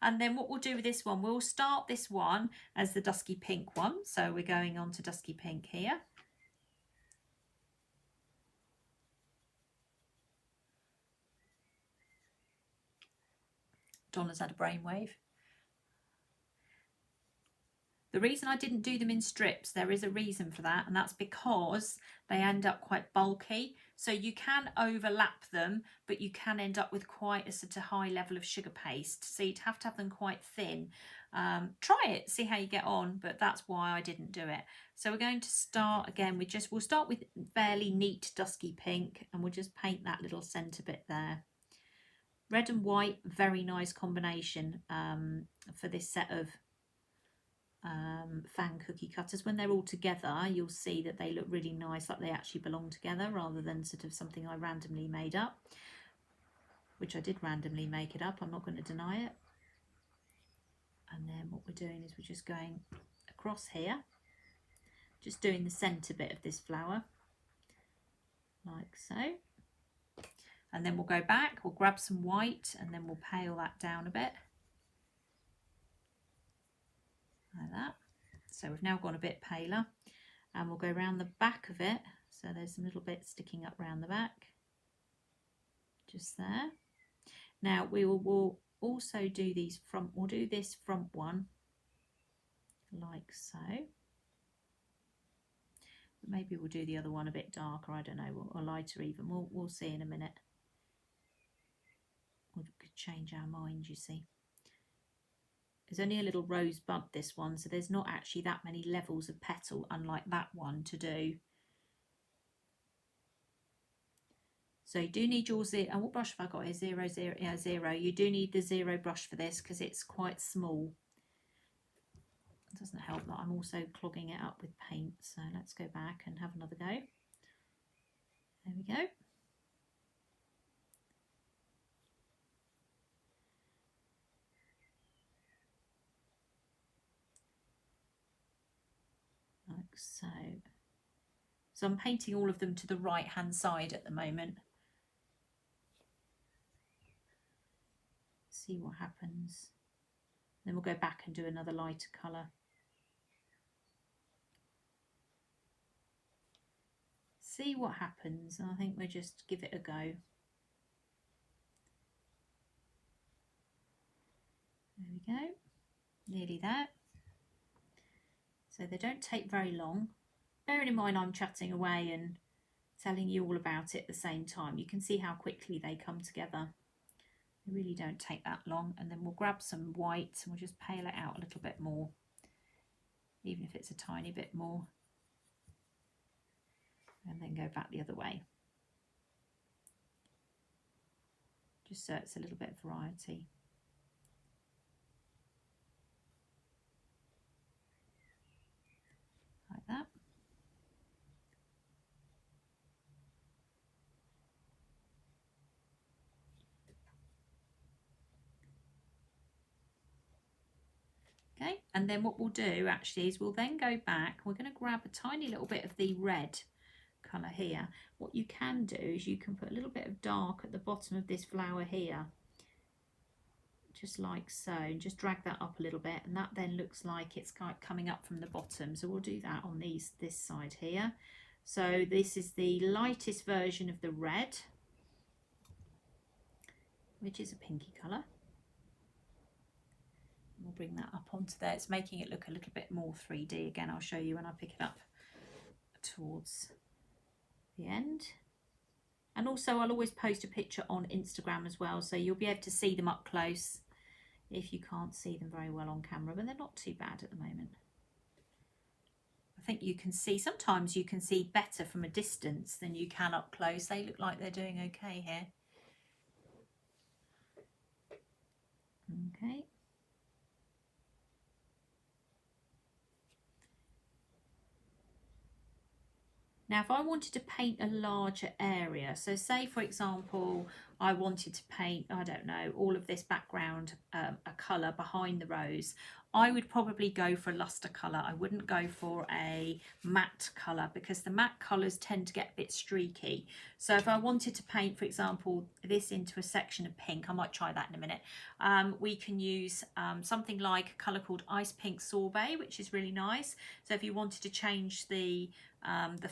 And then what we'll do with this one, we'll start this one as the dusky pink one. So we're going on to dusky pink here. Donna's had a brainwave. The reason I didn't do them in strips, there is a reason for that, and that's because they end up quite bulky. So you can overlap them, but you can end up with quite a sort of high level of sugar paste. So you'd have to have them quite thin. Try it, see how you get on, but that's why I didn't do it. So we're going to start again with we'll start with fairly neat dusky pink, and we'll just paint that little centre bit there. Red and white, very nice combination for this set of fan cookie cutters. When they're all together, you'll see that they look really nice, like they actually belong together rather than sort of something I randomly made up, which I did randomly make it up, I'm not going to deny it. And then what we're doing is we're just going across here, just doing the centre bit of this flower, like so. And then we'll go back, we'll grab some white and then we'll pale that down a bit. Like that. So we've now gone a bit paler, and we'll go around the back of it. So there's some little bits sticking up around the back, just there. Now we'll also do these front, we'll do this front one like so. Maybe we'll do the other one a bit darker, I don't know, or lighter even. We'll see in a minute. We could change our mind, you see. There's only a little rosebud, this one, so there's not actually that many levels of petal, unlike that one, to do. So you do need your zero. And what brush have I got here? 0, 0, yeah, 0. You do need the 0 brush for this because it's quite small. It doesn't help that I'm also clogging it up with paint. So let's go back and have another go. There we go. Like so. So I'm painting all of them to the right hand side at the moment. See what happens. Then we'll go back and do another lighter colour. See what happens. I think we'll just give it a go. There we go. Nearly there. So they don't take very long. Bearing in mind I'm chatting away and telling you all about it at the same time. You can see how quickly they come together. They really don't take that long. And then we'll grab some white and we'll just pale it out a little bit more, even if it's a tiny bit more. And then go back the other way. Just so it's a little bit of variety. Like that. Okay, and then what we'll do actually is we'll then go back. We're going to grab a tiny little bit of the red colour here. What you can do is you can put a little bit of dark at the bottom of this flower here, just like so, and just drag that up a little bit, and that then looks like it's coming up from the bottom. So we'll do that on this side here. So this is the lightest version of the red, which is a pinky colour. We'll bring that up onto there. It's making it look a little bit more 3D. Again, I'll show you when I pick it up towards the end. And also I'll always post a picture on Instagram as well, so you'll be able to see them up close if you can't see them very well on camera, but they're not too bad at the moment. I think you can see, sometimes you can see better from a distance than you can up close. They look like they're doing okay here. Okay. Now, if I wanted to paint a larger area, so say, for example, I wanted to paint, I don't know, all of this background, a colour behind the rose, I would probably go for a luster colour. I wouldn't go for a matte colour because the matte colours tend to get a bit streaky. So if I wanted to paint, for example, this into a section of pink, I might try that in a minute. We can use something like a colour called Ice Pink Sorbet, which is really nice. So if you wanted to change the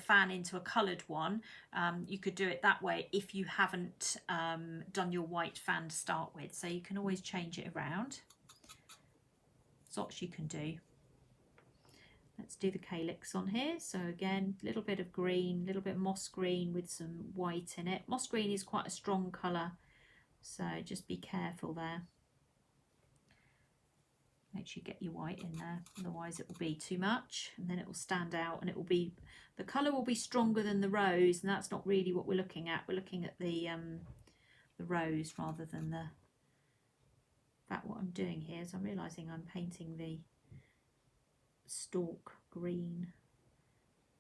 fan into a coloured one, you could do it that way if you haven't done your white fan to start with. So you can always change it around. There's lots you can do. Let's do the Calyx on here. So again, a little bit of green, a little bit of moss green with some white in it. Moss green is quite a strong colour, so just be careful there. Make sure you get your white in there, otherwise it will be too much and then it will stand out, and it will be, the colour will be stronger than the rose, and that's not really what we're looking at. We're looking at the rose rather than the, in fact what I'm doing here is I'm realising I'm painting the stalk green.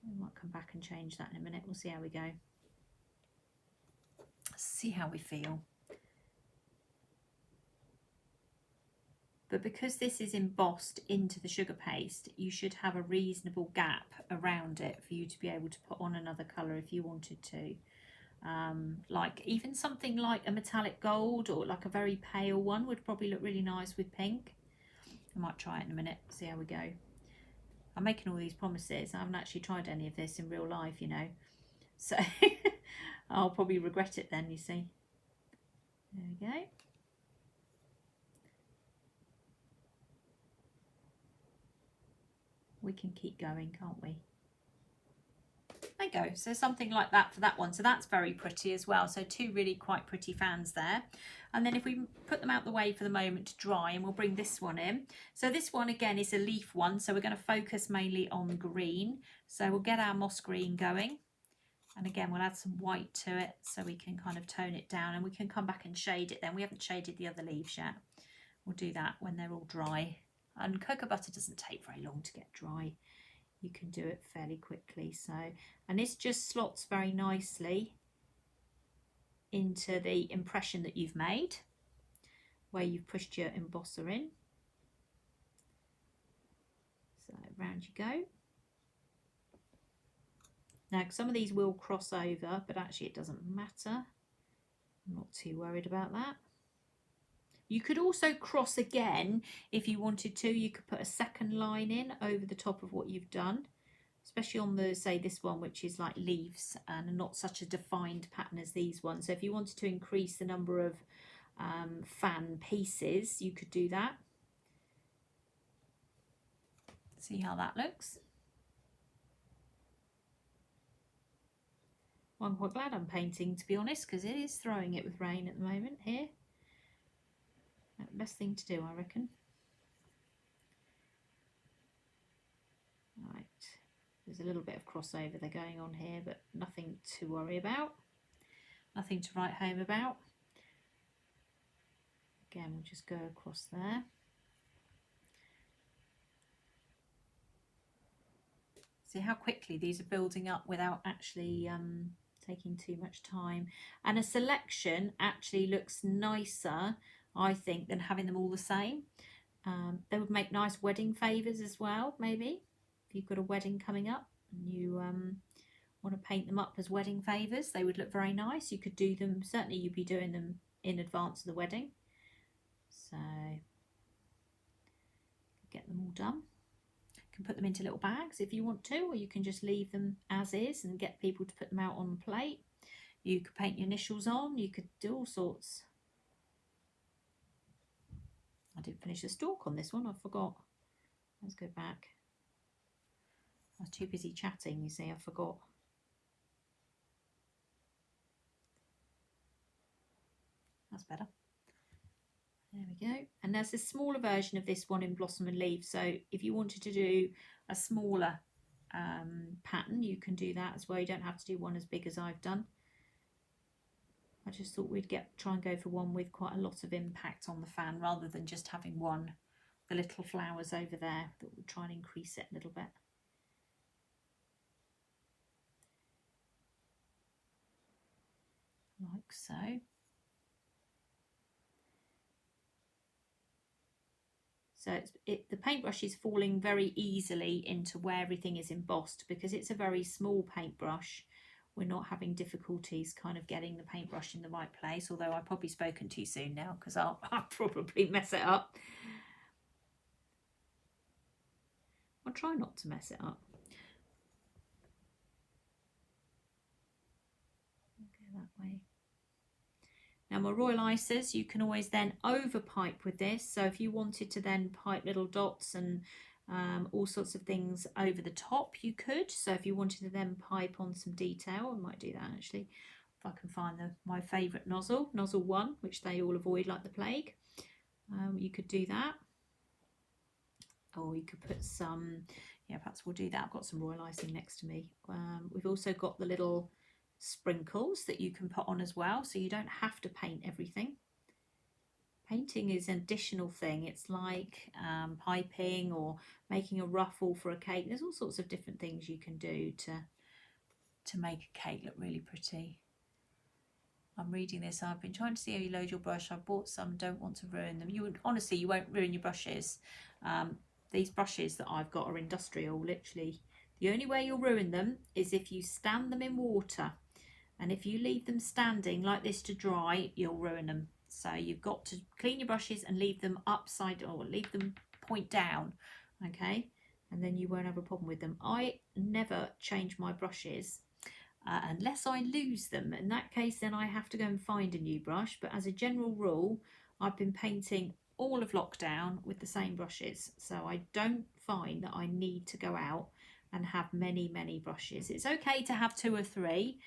I might come back and change that in a minute. We'll see how we go. See how we feel. But because this is embossed into the sugar paste, you should have a reasonable gap around it for you to be able to put on another colour if you wanted to. Like even something like a metallic gold or like a very pale one would probably look really nice with pink. I might try it in a minute, see how we go. I'm making all these promises. I haven't actually tried any of this in real life, you know. So I'll probably regret it then, you see. There we go. we can keep going, can't we? There you go. So something like that for that one. So that's very pretty as well. So two really quite pretty fans there. And then if we put them out the way for the moment to dry, and we'll bring this one in. So this one again is a leaf one. So we're going to focus mainly on green. So we'll get our moss green going. And again, we'll add some white to it so we can kind of tone it down, and we can come back and shade it then. We haven't shaded the other leaves yet. We'll do that when they're all dry. And cocoa butter doesn't take very long to get dry. You can do it fairly quickly. So, and this just slots very nicely into the impression that you've made where you've pushed your embosser in. So round you go. Now some of these will cross over, but actually it doesn't matter. I'm not too worried about that. You could also cross again if you wanted to. You could put a second line in over the top of what you've done, especially on the, say, this one, which is like leaves and not such a defined pattern as these ones. So if you wanted to increase the number of fan pieces, you could do that. See how that looks. Well, I'm quite glad I'm painting, to be honest, because it is throwing it with rain at the moment here. Best thing to do, I reckon. Right, there's a little bit of crossover there going on here, but nothing to worry about. Nothing to write home about. Again, we'll just go across there. See how quickly these are building up without actually taking too much time. And a selection actually looks nicer, I think, than having them all the same. They would make nice wedding favours as well, maybe. If you've got a wedding coming up and you want to paint them up as wedding favours, they would look very nice. You could do them, certainly you'd be doing them in advance of the wedding. So, get them all done. You can put them into little bags if you want to, or you can just leave them as is and get people to put them out on the plate. You could paint your initials on, you could do all sorts. I didn't finish the stalk on this one, I forgot. Let's go back. I was too busy chatting, you see, I forgot. That's better. There we go. And there's a smaller version of this one in Blossom and Leaf. So if you wanted to do a smaller pattern, you can do that as well. You don't have to do one as big as I've done. I just thought we'd try and go for one with quite a lot of impact on the fan rather than just having one, the little flowers over there, that would try and increase it a little bit. Like so. So the paintbrush is falling very easily into where everything is embossed because it's a very small paintbrush. We're not having difficulties kind of getting the paintbrush in the right place, although I've probably spoken too soon now because I'll probably mess it up. I'll try not to mess it up. Go that way. Now my royal icers, you can always then over pipe with this. So if you wanted to then pipe little dots and all sorts of things over the top, you could. So if you wanted to then pipe on some detail, I might do that actually. If I can find my favourite nozzle 1, which they all avoid like the plague. You could do that. Or you could put some, yeah, perhaps we'll do that. I've got some royal icing next to me. We've also got the little sprinkles that you can put on as well, so you don't have to paint everything. Painting is an additional thing. It's like piping or making a ruffle for a cake. There's all sorts of different things you can do to make a cake look really pretty. I'm reading this. I've been trying to see how you load your brush. I bought some, don't want to ruin them. Honestly, you won't ruin your brushes. These brushes that I've got are industrial, literally. The only way you'll ruin them is if you stand them in water. And if you leave them standing like this to dry, you'll ruin them. So you've got to clean your brushes and leave them upside or leave them point down, okay? And then you won't have a problem with them. I never change my brushes unless I lose them. In that case, then I have to go and find a new brush. But as a general rule, I've been painting all of lockdown with the same brushes. So I don't find that I need to go out and have many brushes. It's okay to have 2 or 3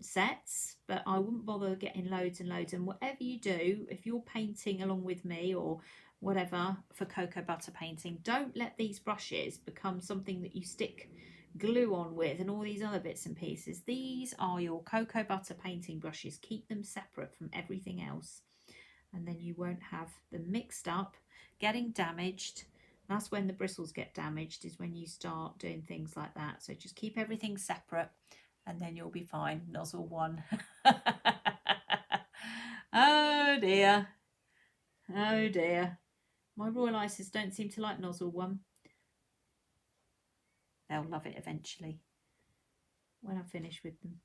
sets, but I wouldn't bother getting loads and loads. And whatever you do, if you're painting along with me or whatever for cocoa butter painting, don't let these brushes become something that you stick glue on with and all these other bits and pieces. These are your cocoa butter painting brushes. Keep them separate from everything else, and then you won't have them mixed up, getting damaged. That's when the bristles get damaged, is when you start doing things like that. So just keep everything separate and then you'll be fine. Nozzle 1. Oh dear. Oh dear. My royal ices don't seem to like nozzle 1. They'll love it eventually when I finish with them.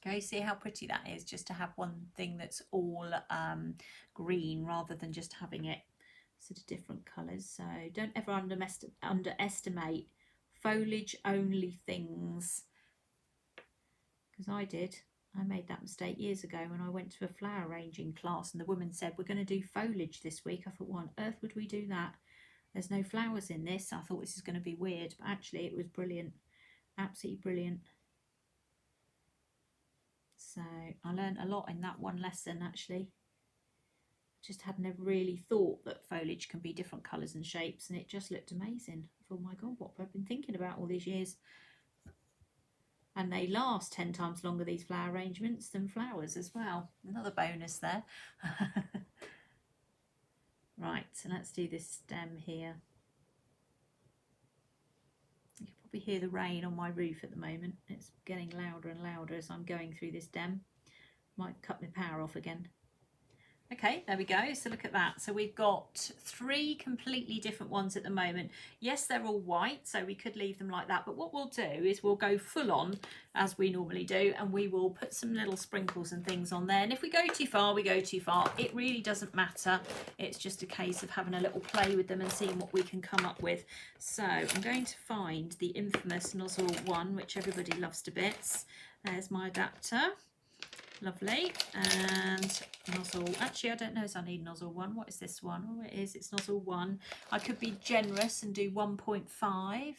Okay, see how pretty that is, just to have one thing that's all green rather than just having it sort of different colours. So don't ever underestimate foliage only things, because I did. I made that mistake years ago when I went to a flower arranging class and the woman said, we're going to do foliage this week. I thought, why on earth would we do that? There's no flowers in this. I thought this is going to be weird, but actually it was brilliant. Absolutely brilliant. So I learned a lot in that one lesson, actually. Just hadn't ever really thought that foliage can be different colours and shapes, and it just looked amazing. I thought, oh my God, what have I been thinking about all these years? And they last 10 times longer, these flower arrangements, than flowers as well. Another bonus there. Right, so let's do this stem here. You can probably hear the rain on my roof at the moment. It's getting louder and louder as I'm going through this stem. Might cut my power off again. Okay, there we go. So look at that. So we've got 3 completely different ones at the moment. Yes, they're all white, so we could leave them like that. But what we'll do is we'll go full on as we normally do, and we will put some little sprinkles and things on there. And if we go too far, we go too far. It really doesn't matter. It's just a case of having a little play with them and seeing what we can come up with. So I'm going to find the infamous nozzle 1, which everybody loves to bits. There's my adapter. Lovely. And nozzle, actually I don't know if I need nozzle 1. What is this one? Oh, it is, it's nozzle 1. I could be generous and do 1.5.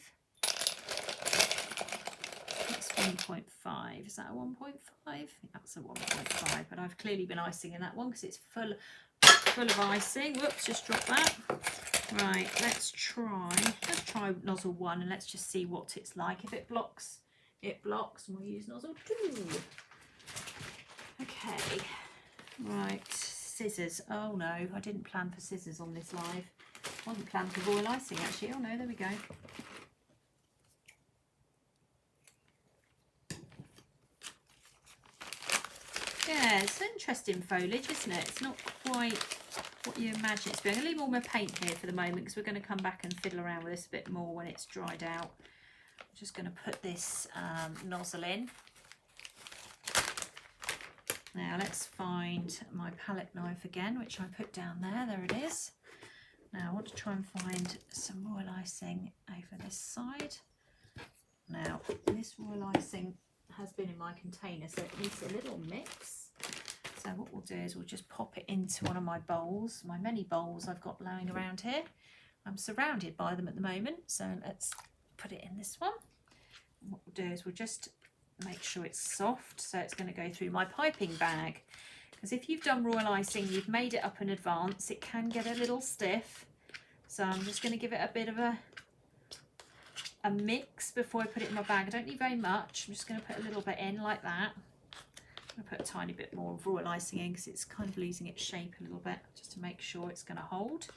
That's 1.5. Is that a 1.5? I think that's a 1.5, but I've clearly been icing in that one because it's full of icing. Whoops, just dropped that. Right, let's try nozzle 1 and let's just see what it's like. If it blocks, it blocks, and we'll use nozzle 2. Okay, right, scissors. Oh no, I didn't plan for scissors on this live. I wasn't planned for royal icing actually. Oh no, there we go. Yeah, it's interesting foliage, isn't it? It's not quite what you imagine it's being. I'm going to leave all my paint here for the moment because we're going to come back and fiddle around with this a bit more when it's dried out. I'm just going to put this nozzle in. Now let's find my palette knife again, which I put down there. There it is. Now I want to try and find some royal icing over this side. Now this royal icing has been in my container, so it needs a little mix. So what we'll do is we'll just pop it into one of my bowls, my many bowls I've got lying around here. I'm surrounded by them at the moment, so let's put it in this one. And what we'll do is we'll just make sure it's soft, so it's going to go through my piping bag, because if you've done royal icing, you've made it up in advance, it can get a little stiff. So I'm just going to give it a bit of a mix before I put it in my bag. I don't need very much. I'm just going to put a little bit in like that. I'm going to put a tiny bit more of royal icing in because it's kind of losing its shape a little bit, just to make sure it's going to hold.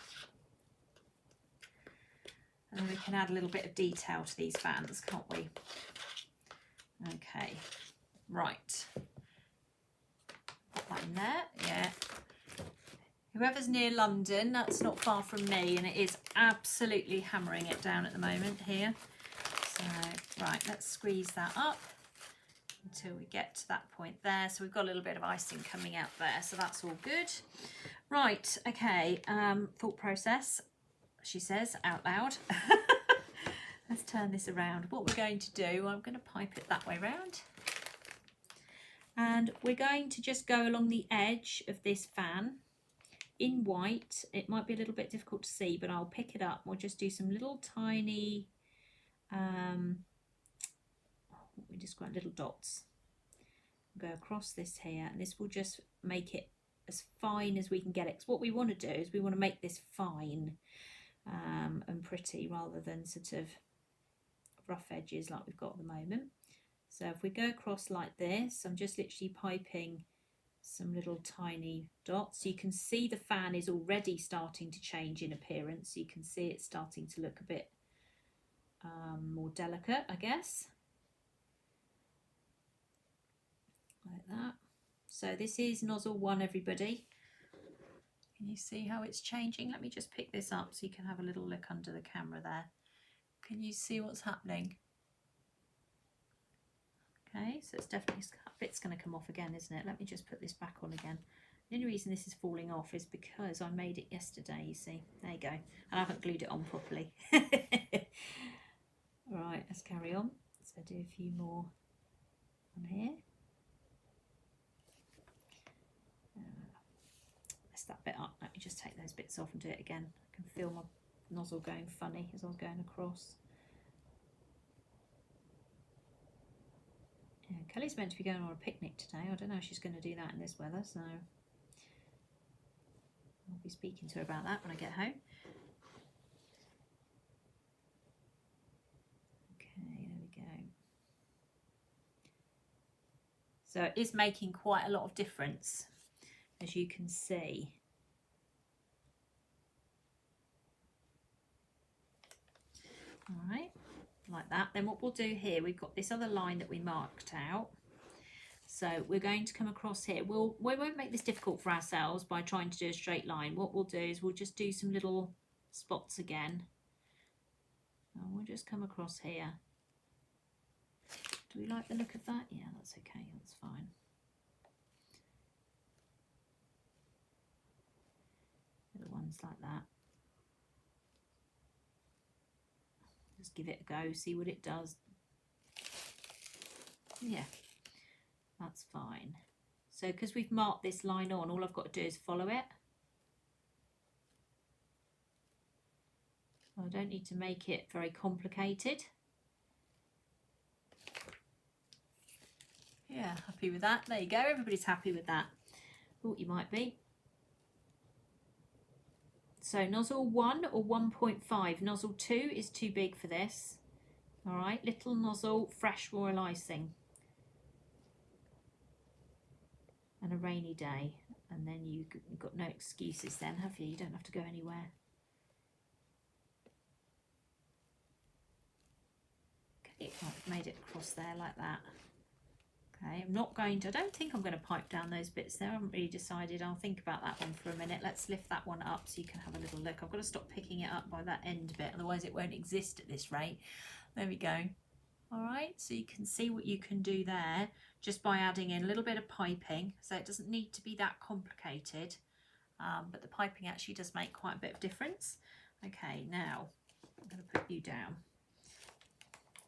And then we can add a little bit of detail to these fans, can't we? Okay, right. Put that in there, yeah. Whoever's near London, that's not far from me, and it is absolutely hammering it down at the moment here. So, right, let's squeeze that up until we get to that point there. So we've got a little bit of icing coming out there, so that's all good. Right, okay, thought process, she says out loud. Let's turn this around. What we're going to do, I'm going to pipe it that way round. And we're going to just go along the edge of this fan in white. It might be a little bit difficult to see, but I'll pick it up. We'll just do some little tiny, we describe little dots. Go across this here, and this will just make it as fine as we can get it. Because what we want to do is we want to make this fine and pretty, rather than sort of rough edges like we've got at the moment. So if we go across like this, I'm just literally piping some little tiny dots. You can see the fan is already starting to change in appearance. You can see it's starting to look a bit more delicate, I guess. Like that. So this is nozzle 1, everybody. Can you see how it's changing? Let me just pick this up so you can have a little look under the camera there. Can you see what's happening? Okay, so it's definitely, a bit's going to come off again, isn't it? Let me just put this back on again. The only reason this is falling off is because I made it yesterday, you see. There you go. And I haven't glued it on properly. Right, let's carry on. So do a few more on here. Mess that bit up. Let me just take those bits off and do it again. I can feel my nozzle going funny as I was going across. Yeah, Kelly's meant to be going on a picnic today. I don't know if she's going to do that in this weather, so I'll be speaking to her about that when I get home. Okay, there we go. So it is making quite a lot of difference, as you can see. All right, like that. Then what we'll do here, we've got this other line that we marked out. So we're going to come across here. We won't make this difficult for ourselves by trying to do a straight line. What we'll do is we'll just do some little spots again. And we'll just come across here. Do we like the look of that? Yeah, that's okay, that's fine. Little ones like that. Just give it a go, see what it does. Yeah, that's fine. So because we've marked this line on, all I've got to do is follow it. I don't need to make it very complicated. Yeah, happy with that. There you go, everybody's happy with that. Thought you might be. So nozzle 1 or 1.5. Nozzle 2 is too big for this. All right, little nozzle, fresh royal icing. And a rainy day. And then you've got no excuses then, have you? You don't have to go anywhere. Okay, I've made it across there like that. Okay, I'm not going to, I don't think I'm going to pipe down those bits there. I haven't really decided. I'll think about that one for a minute. Let's lift that one up so you can have a little look. I've got to stop picking it up by that end bit, otherwise it won't exist at this rate. There we go. All right, so you can see what you can do there just by adding in a little bit of piping. So it doesn't need to be that complicated, but the piping actually does make quite a bit of difference. Okay, now I'm going to put you down.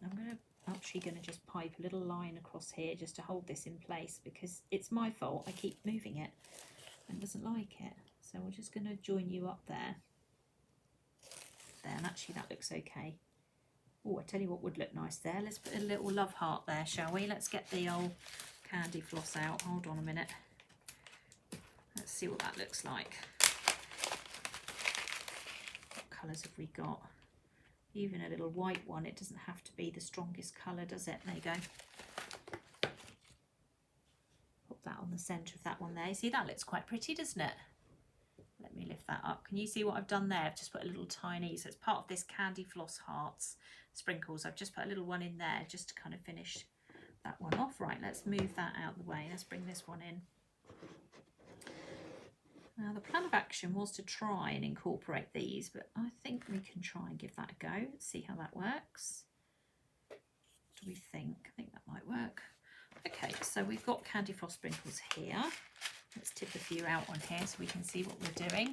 I'm actually going to just pipe a little line across here just to hold this in place, because it's my fault. I keep moving it and it doesn't like it. So we're just going to join you up there. There, and actually that looks okay. Oh, I tell you what would look nice there. Let's put a little love heart there, shall we? Let's get the old candy floss out. Hold on a minute. Let's see what that looks like. What colours have we got? Even a little white one. It doesn't have to be the strongest colour, does it? There you go. Put that on the centre of that one there. See, that looks quite pretty, doesn't it? Let me lift that up. Can you see what I've done there? I've just put a little tiny, so it's part of this candy floss hearts sprinkles. I've just put a little one in there just to kind of finish that one off. Right, let's move that out of the way. Let's bring this one in. Now the plan of action was to try and incorporate these, but I think we can try and give that a go. Let's see how that works. What do we think? I think that might work. Okay, so we've got candy floss sprinkles here. Let's tip a few out on here so we can see what we're doing.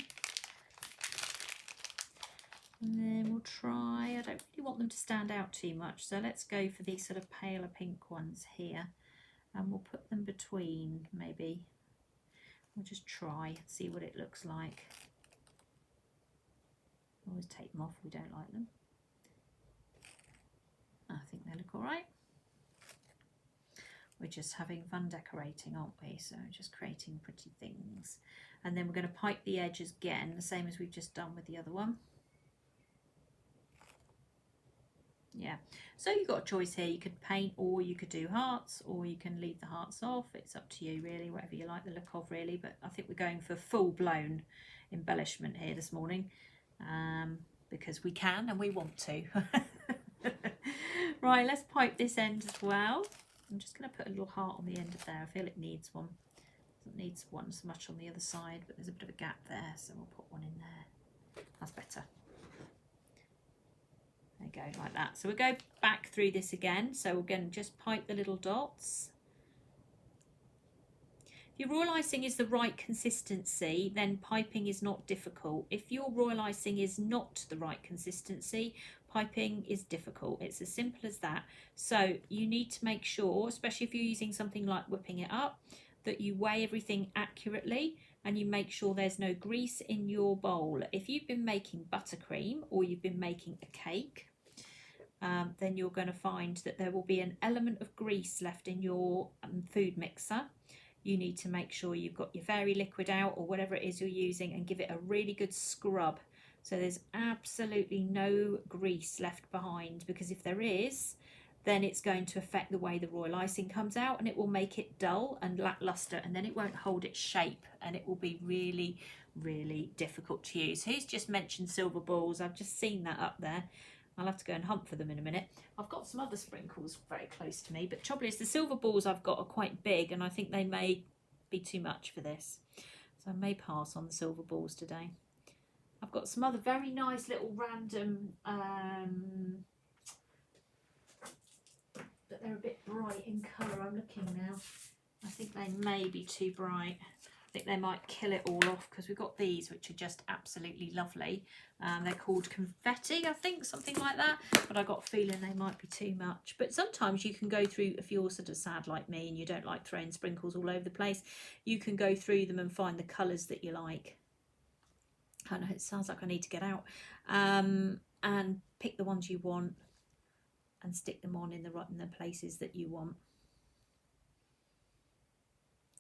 And then we'll try, I don't really want them to stand out too much, so let's go for these sort of paler pink ones here. And we'll put them between, maybe. We'll just try, see what it looks like. Always take them off if we don't like them. I think they look all right. We're just having fun decorating, aren't we? So just creating pretty things. And then we're going to pipe the edges again, the same as we've just done with the other one. Yeah, so you've got a choice here. You could paint, or you could do hearts, or you can leave the hearts off. It's up to you really, whatever you like the look of really, but I think we're going for full-blown embellishment here this morning, because we can and we want to. Right, let's pipe this end as well. I'm just going to put a little heart on the end of there. I feel it needs one. Doesn't need one so much on the other side, but there's a bit of a gap there, so we'll put one in there. That's better. There you go, like that. So we'll go back through this again. So again, just pipe the little dots. If your royal icing is the right consistency, then piping is not difficult. If your royal icing is not the right consistency, piping is difficult. It's as simple as that. So you need to make sure, especially if you're using something like whipping it up, that you weigh everything accurately and you make sure there's no grease in your bowl. If you've been making buttercream or you've been making a cake, then you're going to find that there will be an element of grease left in your food mixer. You need to make sure you've got your fairy liquid out or whatever it is you're using and give it a really good scrub. So there's absolutely no grease left behind, because if there is, then it's going to affect the way the royal icing comes out and it will make it dull and lackluster, and then it won't hold its shape and it will be really, really difficult to use. Who's just mentioned silver balls? I've just seen that up there. I'll have to go and hunt for them in a minute. I've got some other sprinkles very close to me, but the trouble is the silver balls I've got are quite big and I think they may be too much for this. So I may pass on the silver balls today. I've got some other very nice little random, but they're a bit bright in colour. I'm looking now. I think they may be too bright. I think they might kill it all off, because we've got these which are just absolutely lovely. They're called confetti, I think, something like that, but I got a feeling they might be too much. But sometimes you can go through, if you're sort of sad like me and you don't like throwing sprinkles all over the place, you can go through them and find the colours that you like. I know it sounds like I need to get out, and pick the ones you want and stick them on in the places that you want.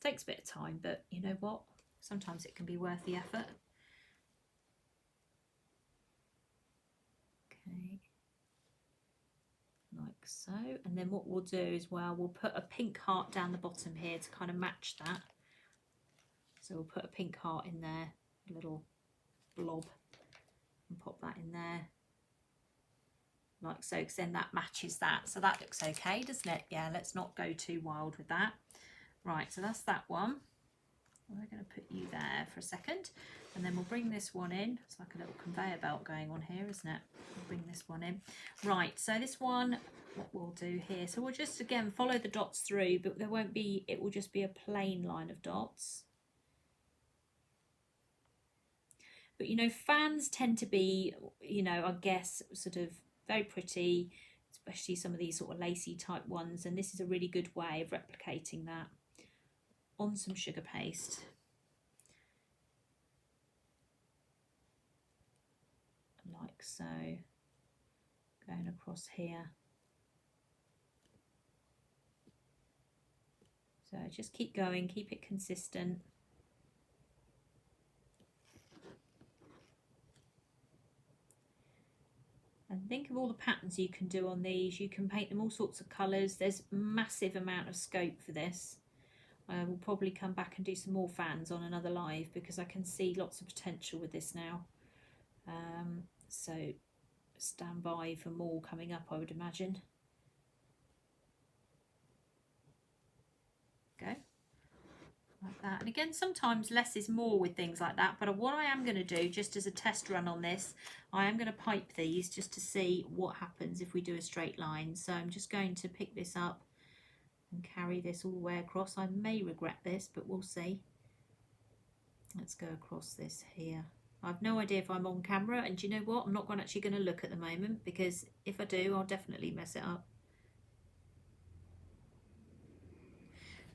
Takes a bit of time, but you know what? Sometimes it can be worth the effort. Okay, like so. And then what we'll do is, well, we'll put a pink heart down the bottom here to kind of match that. So we'll put a pink heart in there, a little blob, and pop that in there. Like so, because then that matches that. So that looks okay, doesn't it? Yeah, let's not go too wild with that. Right, so that's that one. We're going to put you there for a second, and then we'll bring this one in. It's like a little conveyor belt going on here, isn't it? We'll bring this one in. Right, so this one, what we'll do here, so we'll just again follow the dots through, but there won't be, it will just be a plain line of dots. But you know, fans tend to be, you know, I guess sort of very pretty, especially some of these sort of lacy type ones, and this is a really good way of replicating that on some sugar paste. Like so, going across here. So just keep going, keep it consistent. And think of all the patterns you can do on these. You can paint them all sorts of colours. There's massive amount of scope for this. I will probably come back and do some more fans on another live, because I can see lots of potential with this now. So stand by for more coming up, I would imagine. Go. Like that. And again, sometimes less is more with things like that, but what I am going to do, just as a test run on this, I am going to pipe these just to see what happens if we do a straight line. So I'm just going to pick this up and carry this all the way across. I may regret this, but we'll see. Let's go across this here. I've no idea if I'm on camera, and do you know what? I'm not actually going to look at the moment, because if I do, I'll definitely mess it up.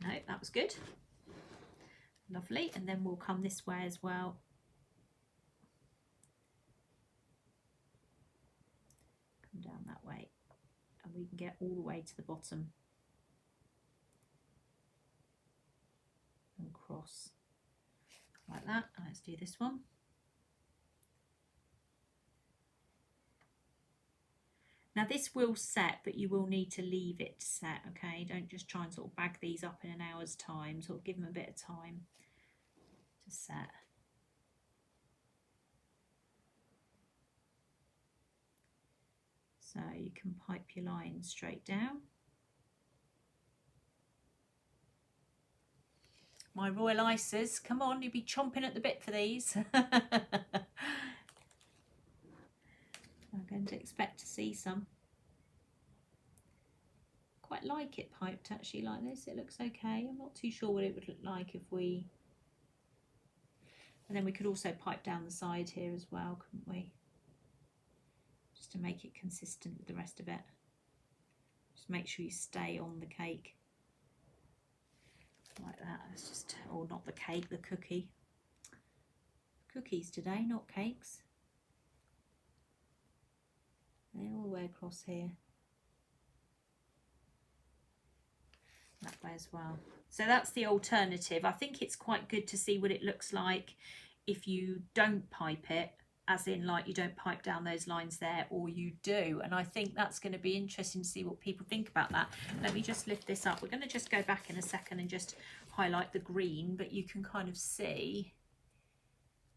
No, that was good. Lovely. And then we'll come this way as well. Come down that way. And we can get all the way to the bottom. And cross. Like that. Let's do this one. Now this will set, but you will need to leave it set, okay? Don't just try and sort of bag these up in an hour's time. Sort of give them a bit of time to set. So you can pipe your line straight down. My royal icers, come on, you'll be chomping at the bit for these. I'm going to expect to see some. Quite like it piped actually like this. It looks okay. I'm not too sure what it would look like if we... And then we could also pipe down the side here as well, couldn't we? Just to make it consistent with the rest of it. Just make sure you stay on the cake. Like that. It's just, or not the cake, the cookie. Cookies today, not cakes. They're all the way across here. That way as well. So that's the alternative. I think it's quite good to see what it looks like if you don't pipe it, as in like you don't pipe down those lines there, or you do. And I think that's going to be interesting to see what people think about that. Let me just lift this up. We're going to just go back in a second and just highlight the green, but you can kind of see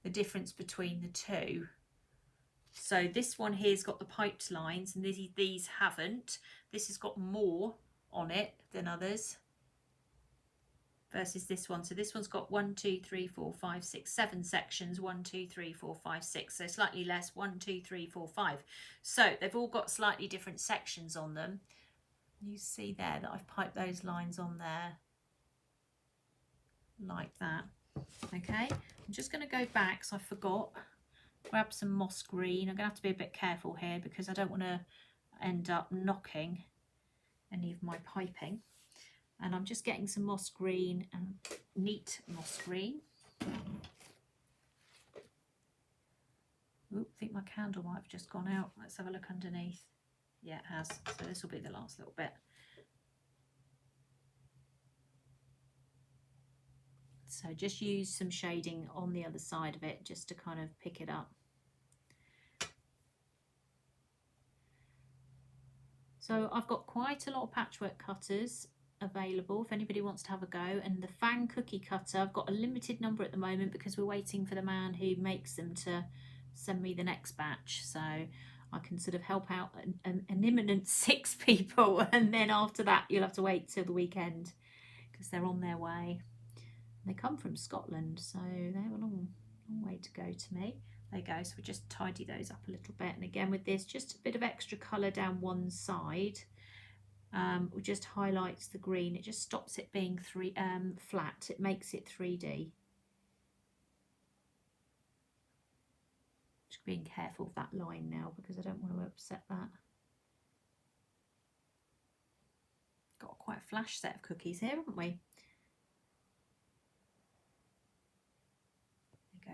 the difference between the two. So this one here's got the piped lines and these haven't. This has got more on it than others versus this one. So this one's got 1, 2, 3, 4, 5, 6, 7 sections. 1, 2, 3, 4, 5, 6. So slightly less. 1, 2, 3, 4, 5. So they've all got slightly different sections on them. You see there that I've piped those lines on there like that. Okay, I'm just going to go back because I forgot. Grab some moss green. I'm going to have to be a bit careful here because I don't want to end up knocking any of my piping. And I'm just getting some moss green and neat moss green. Oop, I think my candle might have just gone out. Let's have a look underneath. Yeah, it has. So this will be the last little bit. So just use some shading on the other side of it just to kind of pick it up. So I've got quite a lot of patchwork cutters available if anybody wants to have a go. And the fan cookie cutter, I've got a limited number at the moment because we're waiting for the man who makes them to send me the next batch. So I can sort of help out an imminent 6 people. And then after that, you'll have to wait till the weekend because they're on their way. They come from Scotland, so they have a long way to go to me. There you go, so we just tidy those up a little bit. And again with this, just a bit of extra colour down one side. It just highlights the green. It just stops it being flat. It makes it 3D. Just being careful of that line now because I don't want to upset that. Got quite a flash set of cookies here, haven't we? Go.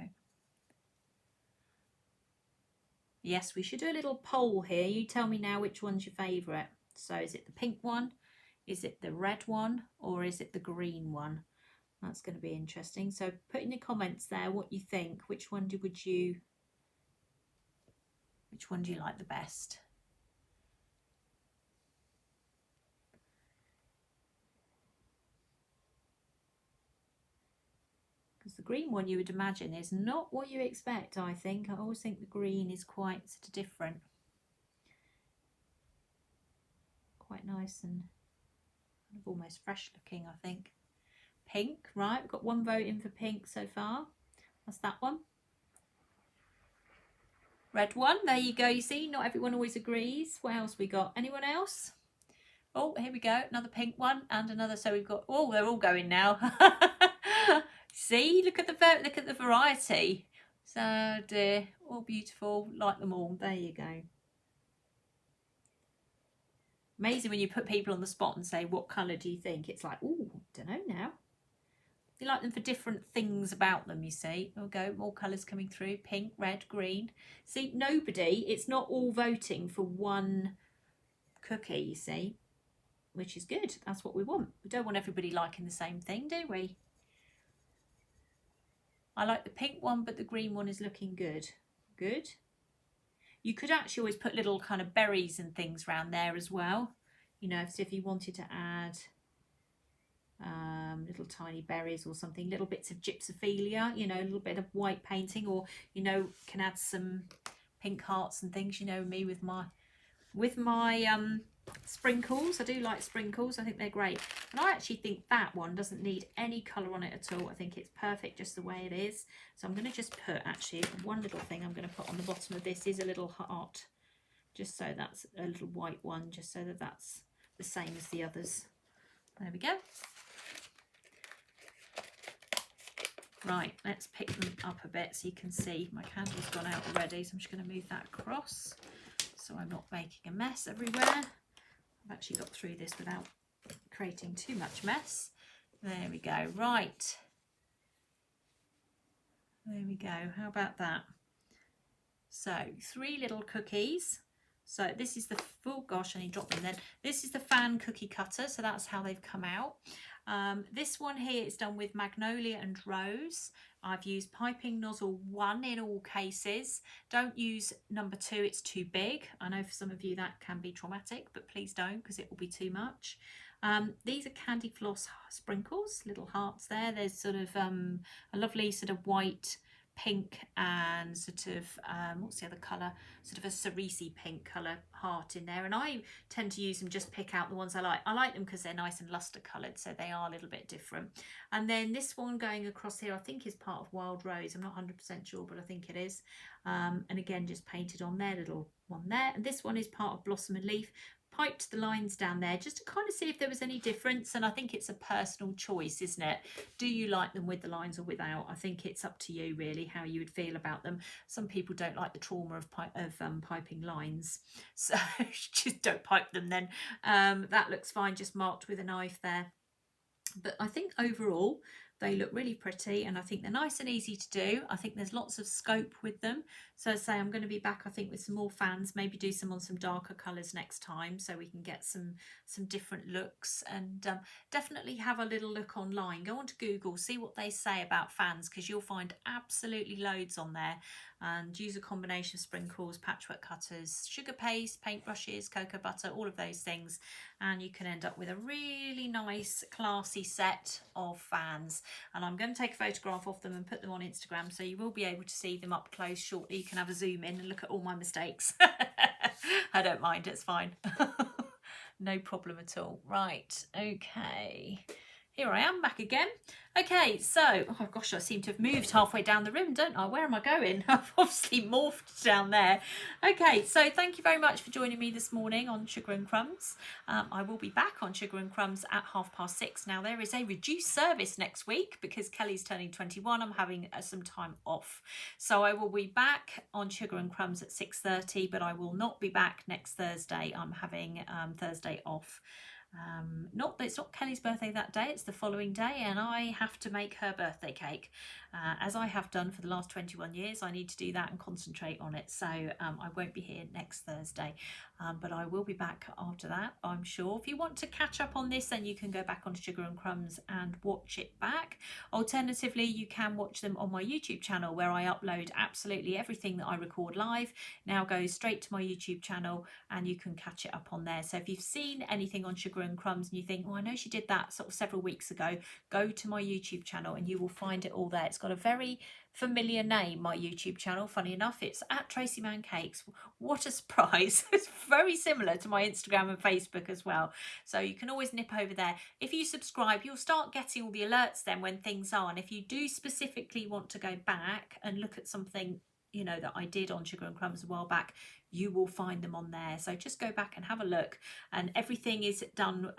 Yes, we should do a little poll here. You tell me now which one's your favourite. So is it the pink one? Is it the red one? Or is it the green one? That's going to be interesting. So put in the comments there what you think. Which one do you like the best? The green one you would imagine is not what you expect. I think I always think the green is quite sort of different, quite nice and kind of almost fresh looking. I think pink, right? We've got 1 vote in for pink so far. That's that one. Red one, there you go. You see, not everyone always agrees. What else we got? Anyone else? Oh, here we go, another pink one and another. So we've got, oh, they're all going now. See, look at the variety. So dear, all beautiful, like them all. There you go. Amazing when you put people on the spot and say, what colour do you think? It's like, oh, don't know now. You like them for different things about them, you see. We'll go, more colours coming through, pink, red, green. See, nobody, it's not all voting for one cookie, you see, which is good. That's what we want. We don't want everybody liking the same thing, do we? I like the pink one, but the green one is looking good. Good. You could actually always put little kind of berries and things around there as well. You know, so if you wanted to add little tiny berries or something, little bits of gypsophilia, you know, a little bit of white painting, or, you know, can add some pink hearts and things. You know me with my sprinkles. I do like sprinkles. I think they're great. And I actually think that one doesn't need any colour on it at all. I think it's perfect just the way it is. So I'm going to just put, actually, one little thing I'm going to put on the bottom of this is a little heart. Just so that's a little white one, just so that that's the same as the others. There we go. Right, let's pick them up a bit so you can see. My candle's gone out already, so I'm just going to move that across so I'm not making a mess everywhere. I've actually got through this without creating too much mess. There we go. Right. There we go. How about that? So 3 little cookies. So this is the, oh gosh, I need to drop them then. This is the fan cookie cutter, so that's how they've come out. This one here is done with Magnolia and Rose. I've used piping nozzle 1 in all cases. Don't use number 2, it's too big. I know for some of you that can be traumatic, but please don't, because it will be too much. These are candy floss sprinkles, little hearts there. There's sort of a lovely sort of white, pink, and sort of what's the other colour, sort of a cerise pink colour heart in there, and I tend to use them, just pick out the ones I like them because they're nice and luster coloured, so they are a little bit different. And then this one going across here I think is part of Wild Rose. I'm not 100% sure, but I think it is, and again just painted on there, little one there. And this one is part of Blossom and Leaf. Piped the lines down there just to kind of see if there was any difference, and I think it's a personal choice, isn't it? Do you like them with the lines or without? I think it's up to you really how you would feel about them. Some people don't like the trauma of piping lines, so just don't pipe them then. That looks fine, just marked with a knife there. But I think overall they look really pretty, and I think they're nice and easy to do. I think there's lots of scope with them. So as I say, I'm going to be back, I think, with some more fans, maybe do some on some darker colours next time so we can get some different looks. And definitely have a little look online. Go onto Google, see what they say about fans, because you'll find absolutely loads on there. And use a combination of sprinkles, patchwork cutters, sugar paste, paintbrushes, cocoa butter, all of those things. And you can end up with a really nice, classy set of fans. And I'm going to take a photograph of them and put them on Instagram, so you will be able to see them up close shortly. You can have a zoom in and look at all my mistakes. I don't mind, it's fine. No problem at all. Right, okay. Here I am back again. Okay, so, oh gosh, I seem to have moved halfway down the room, don't I? Where am I going? I've obviously morphed down there. Okay, so thank you very much for joining me this morning on Sugar and Crumbs. I will be back on Sugar and Crumbs at 6:30. Now, there is a reduced service next week because Kelly's turning 21. I'm having some time off. So I will be back on Sugar and Crumbs at 6:30, but I will not be back next Thursday. I'm having Thursday off. It's not Kelly's birthday that day, it's the following day, and I have to make her birthday cake, as I have done for the last 21 years. I need to do that and concentrate on it, so I won't be here next Thursday, but I will be back after that, I'm sure. If you want to catch up on this, then you can go back onto Sugar and Crumbs and watch it back. Alternatively, you can watch them on my YouTube channel, where I upload absolutely everything that I record live now goes straight to my YouTube channel, and you can catch it up on there. So if you've seen anything on Sugar and Crumbs and you think, oh, I know she did that sort of several weeks ago, go to my YouTube channel and you will find it all there. It's got a very familiar name, my YouTube channel, funny enough. It's at Tracey Mann Cakes. What a surprise. It's very similar to my Instagram and Facebook as well, so you can always nip over there. If you subscribe, you'll start getting all the alerts then when things are, and if you do specifically want to go back and look at something, you know, that I did on Sugar and Crumbs a while back, you will find them on there. So just go back and have a look, and everything is done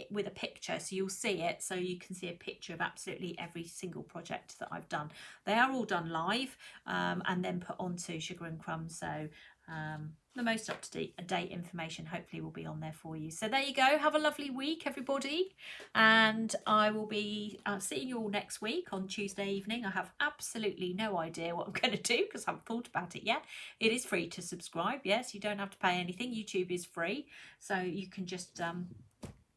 with a picture, so you'll see it, so you can see a picture of absolutely every single project that I've done. They are all done live and then put onto Sugar and Crumbs, so The most up-to-date information hopefully will be on there for you. So there you go. Have a lovely week, everybody. And I will be seeing you all next week on Tuesday evening. I have absolutely no idea what I'm going to do because I haven't thought about it yet. It is free to subscribe. Yes, you don't have to pay anything. YouTube is free. So you can just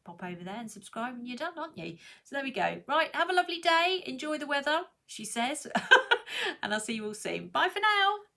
pop over there and subscribe and you're done, aren't you? So there we go. Right, have a lovely day. Enjoy the weather, she says. And I'll see you all soon. Bye for now.